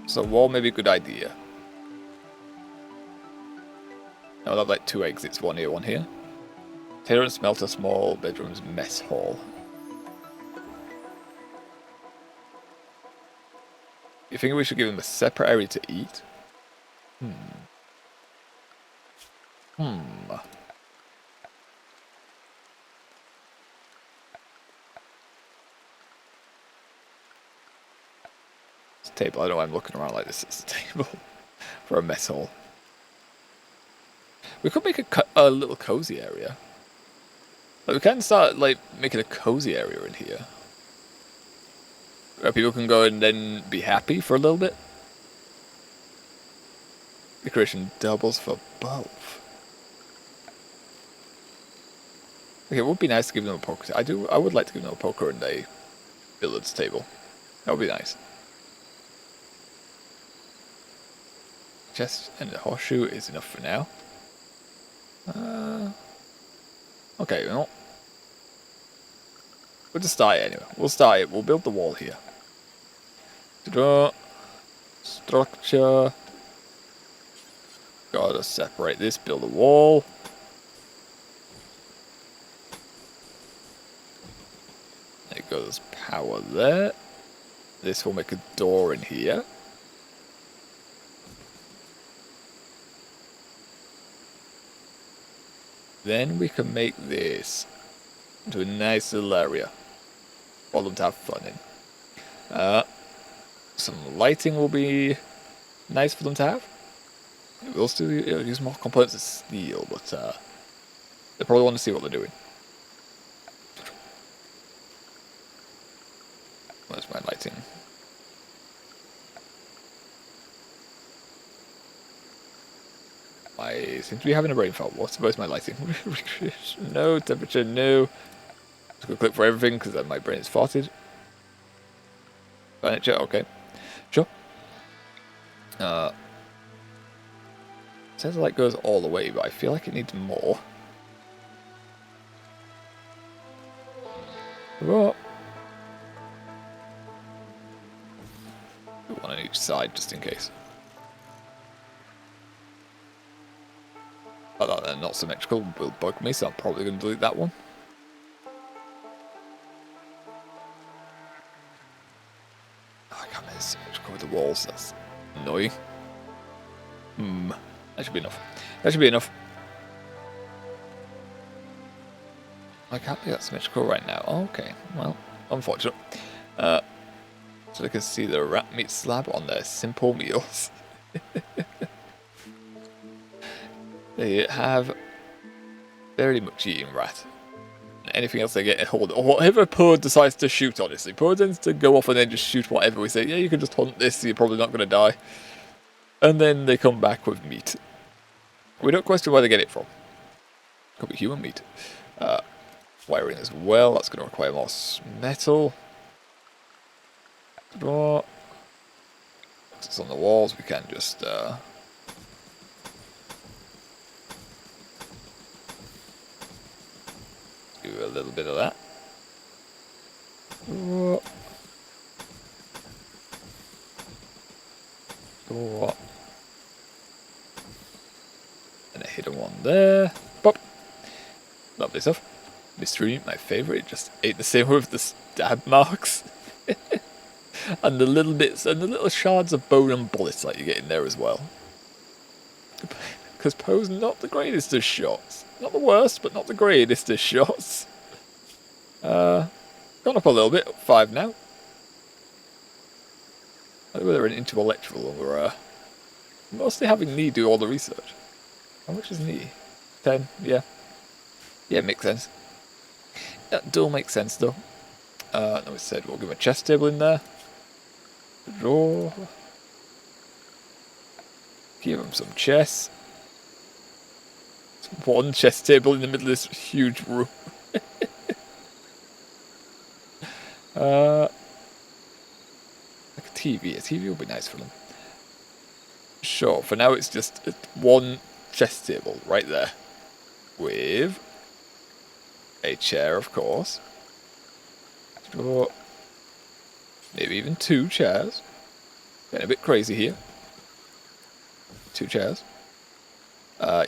So a wall may be a good idea. I'll have like 2 exits, one here, one here. Tailor and smelter, small bedrooms, mess hall. You think we should give him a separate area to eat? It's a table. I don't know why I'm looking around like this. It's a table for a mess hall. We could make a little cozy area. Like we can start like making a cozy area in here, where people can go and then be happy for a little bit. Decoration doubles for both. Okay, it would be nice to give them a poker. I would like to give them a poker and a billiards table. That would be nice. Chest and a horseshoe is enough for now. Okay, well, we'll just start it anyway. We'll start it. We'll build the wall here. Structure. Gotta separate this. Build a wall. There goes power there. This will make a door in here. Then we can make this into a nice little area for them to have fun in. Some lighting will be nice for them to have. We'll still use more components of steel, but they probably want to see what they're doing. Where's my lighting? I seem to be having a brain fart. Where's my lighting? No, temperature, no. Just gonna click for everything because my brain is farted. Furniture, okay. Sure. Says the light goes all the way, but I feel like it needs more. What? One on each side, just in case. I thought they're not symmetrical will bug me, so I'm probably going to delete that one. Oh, I can't make it symmetrical with the walls, that's annoying. That should be enough. That should be enough. I can't make that symmetrical right now. Oh, okay, well, unfortunate. So they can see the rat meat slab on their simple meals. They have very much eaten rat. Anything else they get a hold of, or whatever Poor decides to shoot, honestly. Poor tends to go off and then just shoot whatever we say. Yeah, you can just hunt this, you're probably not going to die. And then they come back with meat. We don't question where they get it from. Could be human meat. Wiring as well, that's going to require more metal. But it's on the walls, we can just do a little bit of that. And a hidden one there. Pop. Lovely stuff. Mystery, my favourite, just ate the same with the stab marks. And the little bits, and the little shards of bone and bullets that you get in there as well. because Poe's not the greatest of shots. Not the worst, but not the greatest of shots. Gone up a little bit, 5 now. I don't know whether into electrical or mostly having me do all the research. How much is me? 10, yeah. Yeah, makes sense. That doll makes sense though. No, we said we'll give him a chest table in there. Draw. Give him some chests. One chest table in the middle of this huge room. Like a TV. A TV would be nice for them. Sure, for now it's just one chest table right there. With a chair, of course. Sure. Maybe even 2 chairs. Getting a bit crazy here. 2 chairs.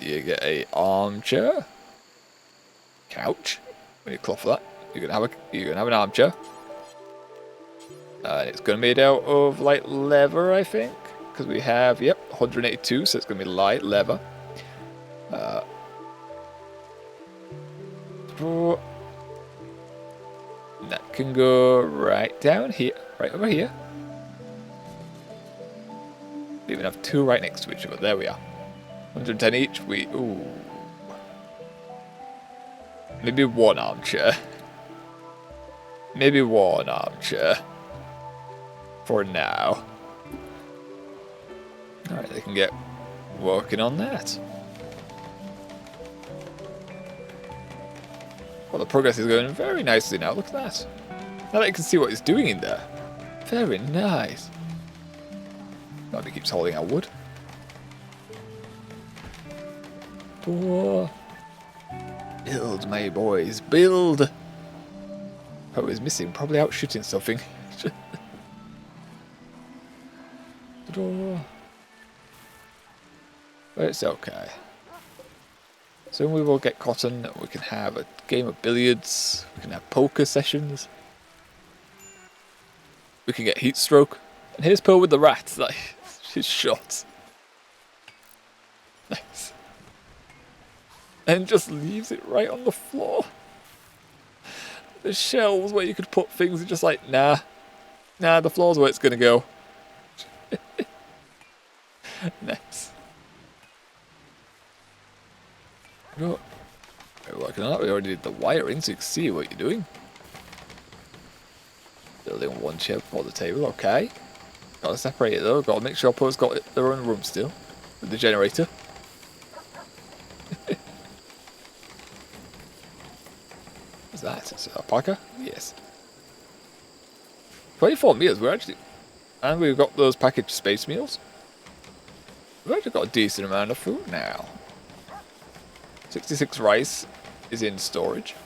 You get a armchair. Couch. When you cloth that, you're gonna have an armchair. It's gonna be made out of light leather, I think, because we have 182, so it's gonna be light leather. That can go right down here, right over here. We even have 2 right next to each other. There we are. 110 each. Ooh. Maybe 1 armchair. Maybe 1 armchair. For now. Alright, they can get working on that. Well, the progress is going very nicely now. Look at that. Now that you can see what it's doing in there. Very nice. Nobody keeps holding our wood. Oh. Build, my boys, build! Oh, he's missing. Probably out shooting something. But it's okay. Soon we will get cotton. We can have a game of billiards. We can have poker sessions. We can get heat stroke. And here's Pearl with the rat. Like, she's shot. Nice. And just leaves it right on the floor. The shelves where you could put things are just like, nah. Nah, the floor's where it's gonna go. Nice. Oh, we're working on that. We already did the wiring, so you can see what you're doing. Building 1 chair for the table, okay. Gotta separate it though. Gotta make sure Poe's got their own room still. With the generator. What's that? It's an alpaca? Yes. 24 meals, we're actually... And we've got those packaged space meals. We've actually got a decent amount of food now. 66 rice is in storage.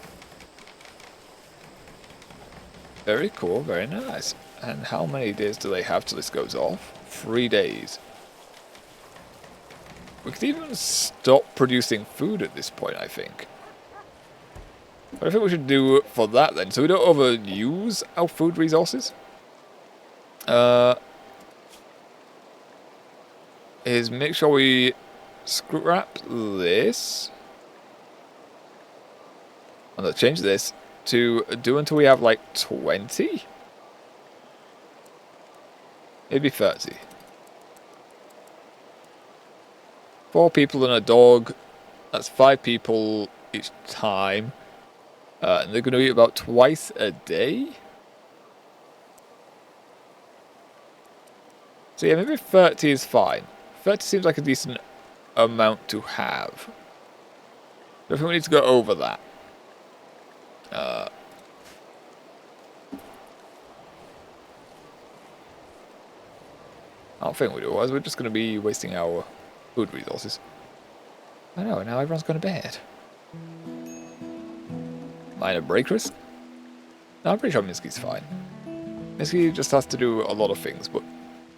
Very cool, very nice. And how many days do they have till this goes off? 3 days. We could even stop producing food at this point, I think. But I think we should do for that then, so we don't overuse our food resources. Is make sure we scrap this. And let's change this to do until we have like 20? Maybe 30. 4 people and a dog. That's 5 people each time. And they're going to eat about twice a day. So yeah, maybe 30 is fine. 30 seems like a decent amount to have. I think we need to go over that. I don't think we do, otherwise we're just going to be wasting our food resources. I know, now everyone's gone to bed. Minor break risk? No, I'm pretty sure Minsky's fine. Minsky just has to do a lot of things, but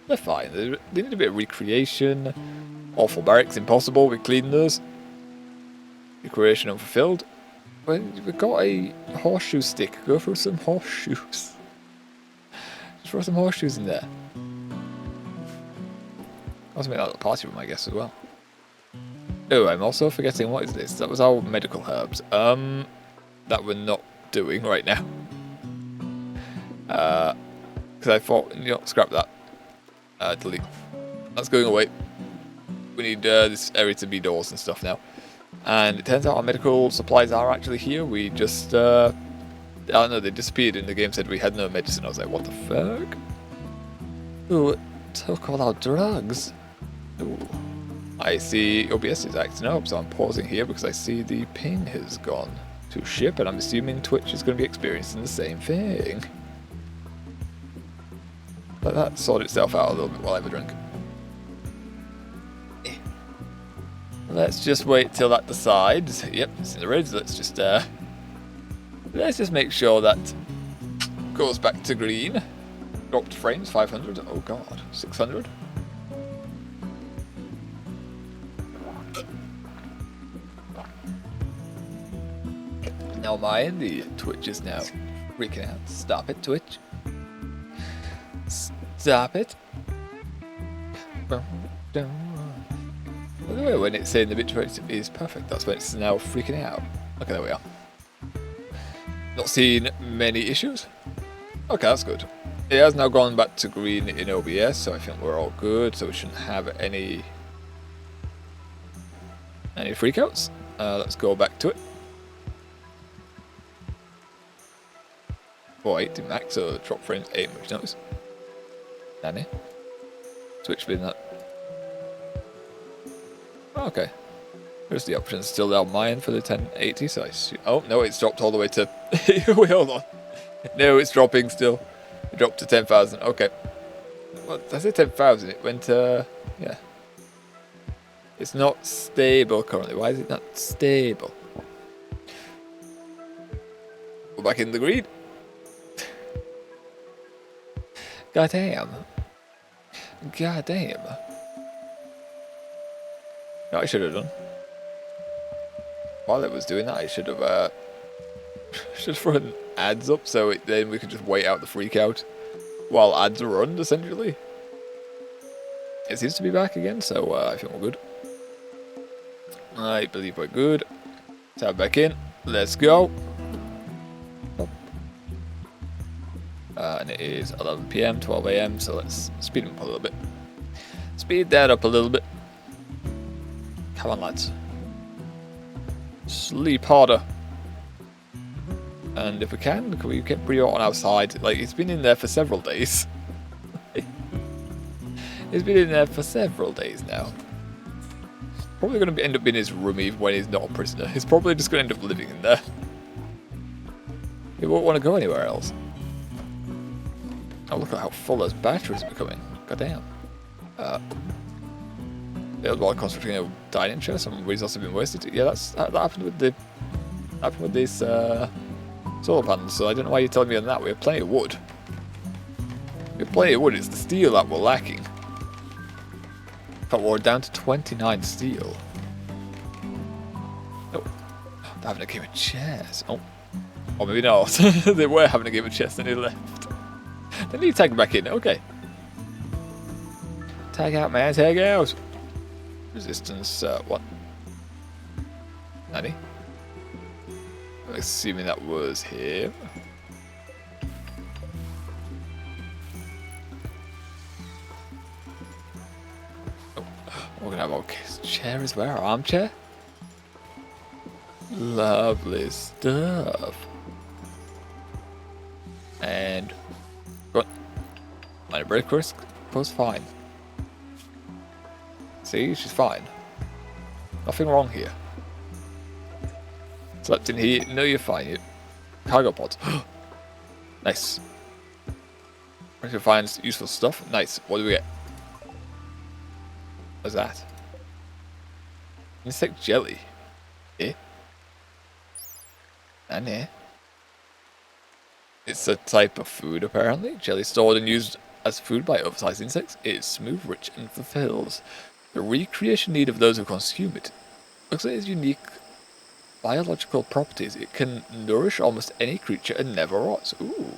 they're fine. They need a bit of recreation. Awful barracks, impossible, we clean those. Recreation unfulfilled. We've got a horseshoe stick. Go through some horseshoes. Just throw some horseshoes in there. Also make that the party room, I guess, as well. Oh, I'm also forgetting, what is this? That was our medical herbs. That we're not doing right now. Because I thought, scrap that. Delete. That's going away. We need this area to be doors and stuff now. And it turns out our medical supplies are actually here. We just, I don't know, they disappeared and the game said we had no medicine. I was like, what the fuck? Ooh, it took all our drugs. Ooh. I see OBS is acting up, so I'm pausing here because I see the ping has gone to ship, and I'm assuming Twitch is going to be experiencing the same thing. Let that sort itself out a little bit while I have a drink. Let's just wait till that decides. Yep, it's in the red. Let's just make sure that goes back to green. Dropped frames, 500. Oh god, 600. Now mind, the Twitch is now freaking out. Stop it, Twitch. Stop it. By the way, when it's saying the bitrate is perfect, that's when it's now freaking out. Okay, there we are. Not seeing many issues. Okay, that's good. It has now gone back to green in OBS, so I think we're all good, so we shouldn't have any freakouts. Let's go back to it. 480 max, so drop frames ain't much notice. Danny. Switch between that. Okay. Here's the options still down mine for the 1080, so I see. Oh, no, it's dropped all the way to. Wait, hold on. No, it's dropping still. It dropped to 10,000. Okay. Well, I said 10,000. It went, yeah. It's not stable currently. Why is it not stable? We're back in the green. God damn. God damn. No, I should have done. While it was doing that, I should have run ads up so then we could just wait out the freak out while ads run, essentially. It seems to be back again, so I think we're good. I believe we're good. Tab back in. Let's go. And it is 11 PM, 12 AM, so let's speed them up a little bit. Speed that up a little bit. Come on, lads. Sleep harder. And if we can we get Brio on our side? Like, it's been in there for several days. It's been in there for several days now. Probably going to end up in his room even when he's not a prisoner. He's probably just going to end up living in there. He won't want to go anywhere else. Oh, look at how full his batteries are becoming. God damn. While constructing a dining chair, some resources have been wasted. Yeah, that happened with this solar panels, so I don't know why you're telling me on that. We have plenty of wood. We have plenty of wood, it's the steel that we're lacking. But we're down to 29 steel. Oh, they're having a game of chess. Oh, or maybe not. They were having a game of chess and they left. They need to tag back in. Okay. Tag out, man. Tag out. Resistance. What? Nanny? I'm assuming that was him. Oh, we're gonna have our chair as well. Our armchair. Lovely stuff. And what? My break risk was fine. See, she's fine. Nothing wrong here. Slept in here. No, you're fine. You cargo pods. Nice. Ready to find useful stuff. Nice. What do we get? What's that? Insect jelly. Eh? And here. It's a type of food, apparently. Jelly stored and used as food by oversized insects. It is smooth, rich, and fulfills the recreation need of those who consume it. Looks like its unique biological properties. It can nourish almost any creature and never rots. Ooh.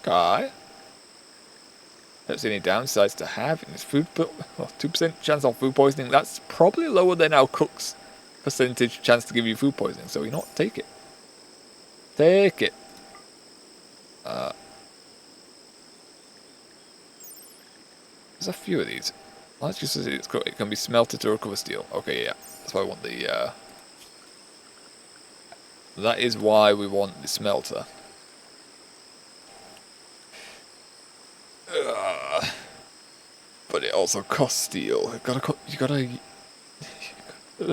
Okay. Don't see any downsides to having this food, but 2% chance of food poisoning. That's probably lower than our cook's percentage chance to give you food poisoning. So you know what? Take it. Take it. There's a few of these. Let's just see. It can be smelted to recover steel. Okay, yeah. That's why I want the. That is why we want the smelter. But it also costs steel. You gotta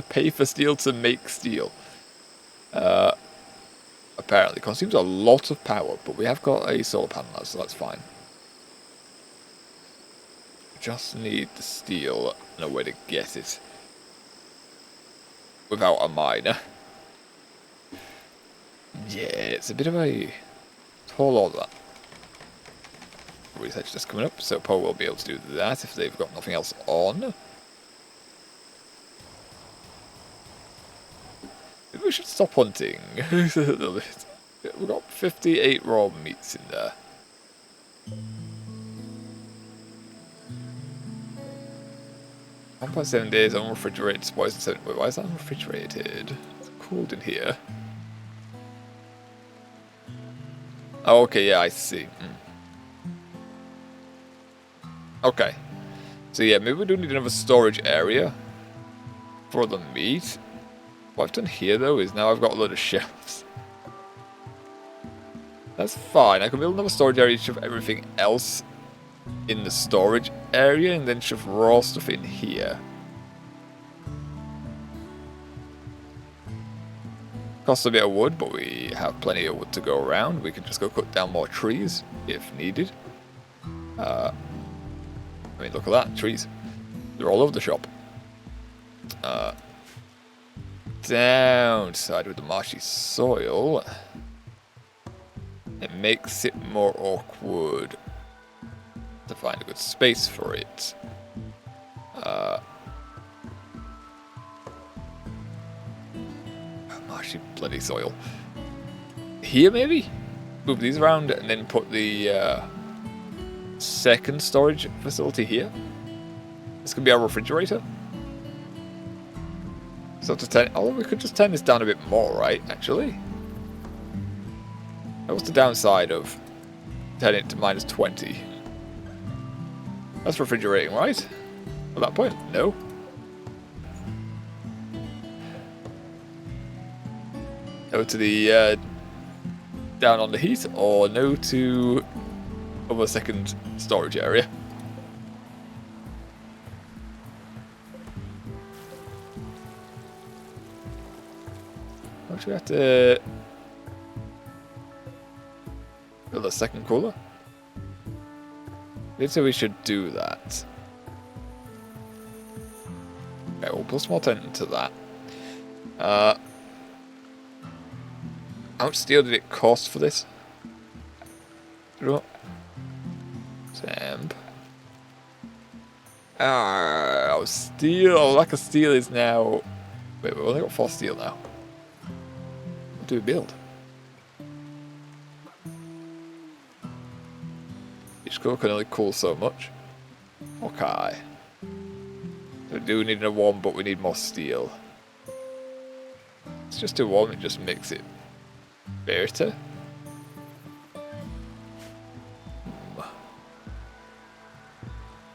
pay for steel to make steel. Apparently, consumes a lot of power, but we have got a solar panel now, so that's fine. Just need the steel and a way to get it without a miner. Yeah, it's a bit of a tall order. Research just coming up, so Poe will be able to do that if they've got nothing else on. Maybe we should stop hunting. We've got 58 raw meats in there. 1.7 days unrefrigerated spoils and 7. Wait, why is that unrefrigerated? It's cold in here. Oh, okay, yeah, I see. Okay. So yeah, maybe we do need another storage area for the meat. What I've done here though is now I've got a load of shelves. That's fine. I can build another storage area to shove everything else in the storage area and then shove raw stuff in here. Costs a bit of wood, but we have plenty of wood to go around. We can just go cut down more trees if needed. I mean, look at that, trees. They're all over the shop. Downside with the marshy soil, it makes it more awkward to find a good space for it. Marshy bloody soil. Here maybe? Move these around and then put the second storage facility here. This could be our refrigerator. So to 10, oh, we could just turn this down a bit more, right? Actually, that was the downside of turning it to -20. That's refrigerating, right? At that point, no. No to the down on the heat, or no to other second storage area. Actually, we have to build a second cooler. Did say we should do that. Okay, we'll plus more attention to that. How much steel did it cost for this? Temp. Steel. Oh, lack of steel is now. Wait, we've only got 4 steel now. What do we build? Each core can only cool so much. Okay. We do need a 1, but we need more steel. Let's just do 1, it just makes it better.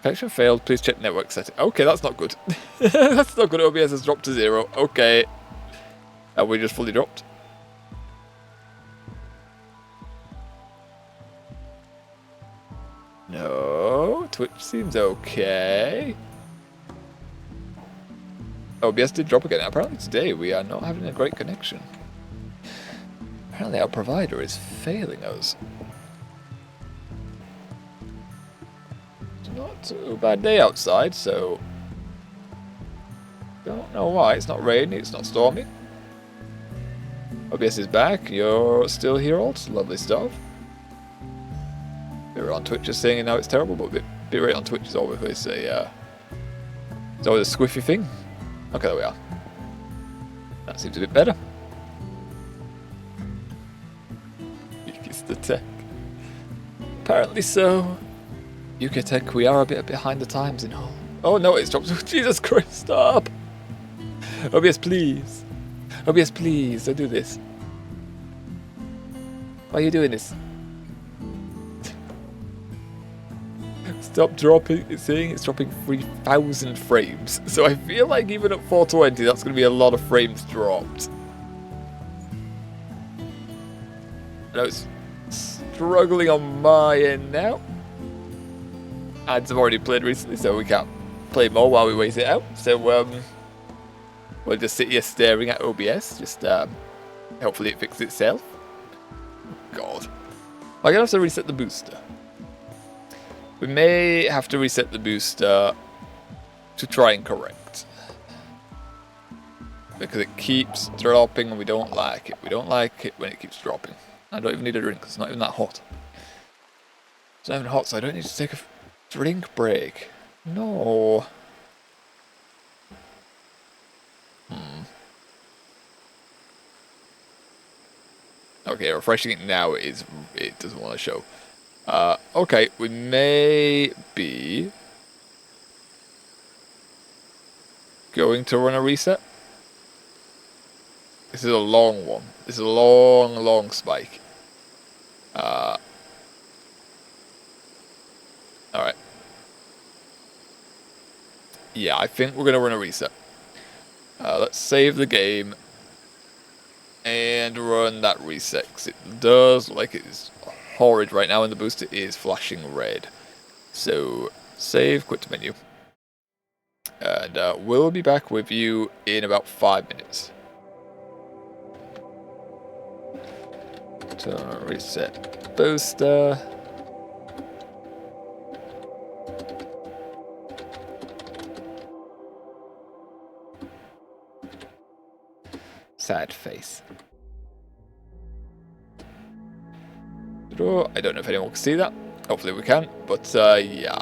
Connection failed, please check network setting. Okay, that's not good. That's not good, OBS has dropped to 0. Okay. And we just fully dropped. No, Twitch seems okay. OBS did drop again. Apparently today we are not having a great connection. Apparently our provider is failing us. It's not too bad day outside, so don't know why. It's not raining, it's not stormy. OBS is back. You're still here, Alt. Lovely stuff. Bitrate on Twitch is saying now it's terrible, but bitrate on Twitch is always a it's always a squiffy thing. Okay, there we are. That seems a bit better. It's the tech. Apparently so. UK Tech, we are a bit behind the times in all. Oh no, it's dropped. Jesus Christ, stop! OBS, please. OBS, please, don't do this. Why are you doing this? Stop dropping. It's saying it's dropping 3,000 frames. So I feel like even at 420, that's going to be a lot of frames dropped. I know it's struggling on my end now. Ads have already played recently, so we can't play more while we wait it out. So we'll just sit here staring at OBS. Just hopefully it fixes itself. God, I'm gonna have to reset the booster. We may have to reset the booster to try and correct, because it keeps dropping and we don't like it. We don't like it when it keeps dropping. I don't even need a drink. It's not even that hot. It's not even hot, so I don't need to take a drink break. No. Okay, refreshing it now it doesn't want to show. Okay, we may be going to run a reset. This is a long one. This is a long, long spike. Alright. Yeah, I think we're going to run a reset. Let's save the game and run that reset, because it does look like it's horrid right now and the booster is flashing red. So, save, quit to menu. And we'll be back with you in about 5 minutes. So, reset booster. Sad face. I don't know if anyone can see that. Hopefully we can. But yeah,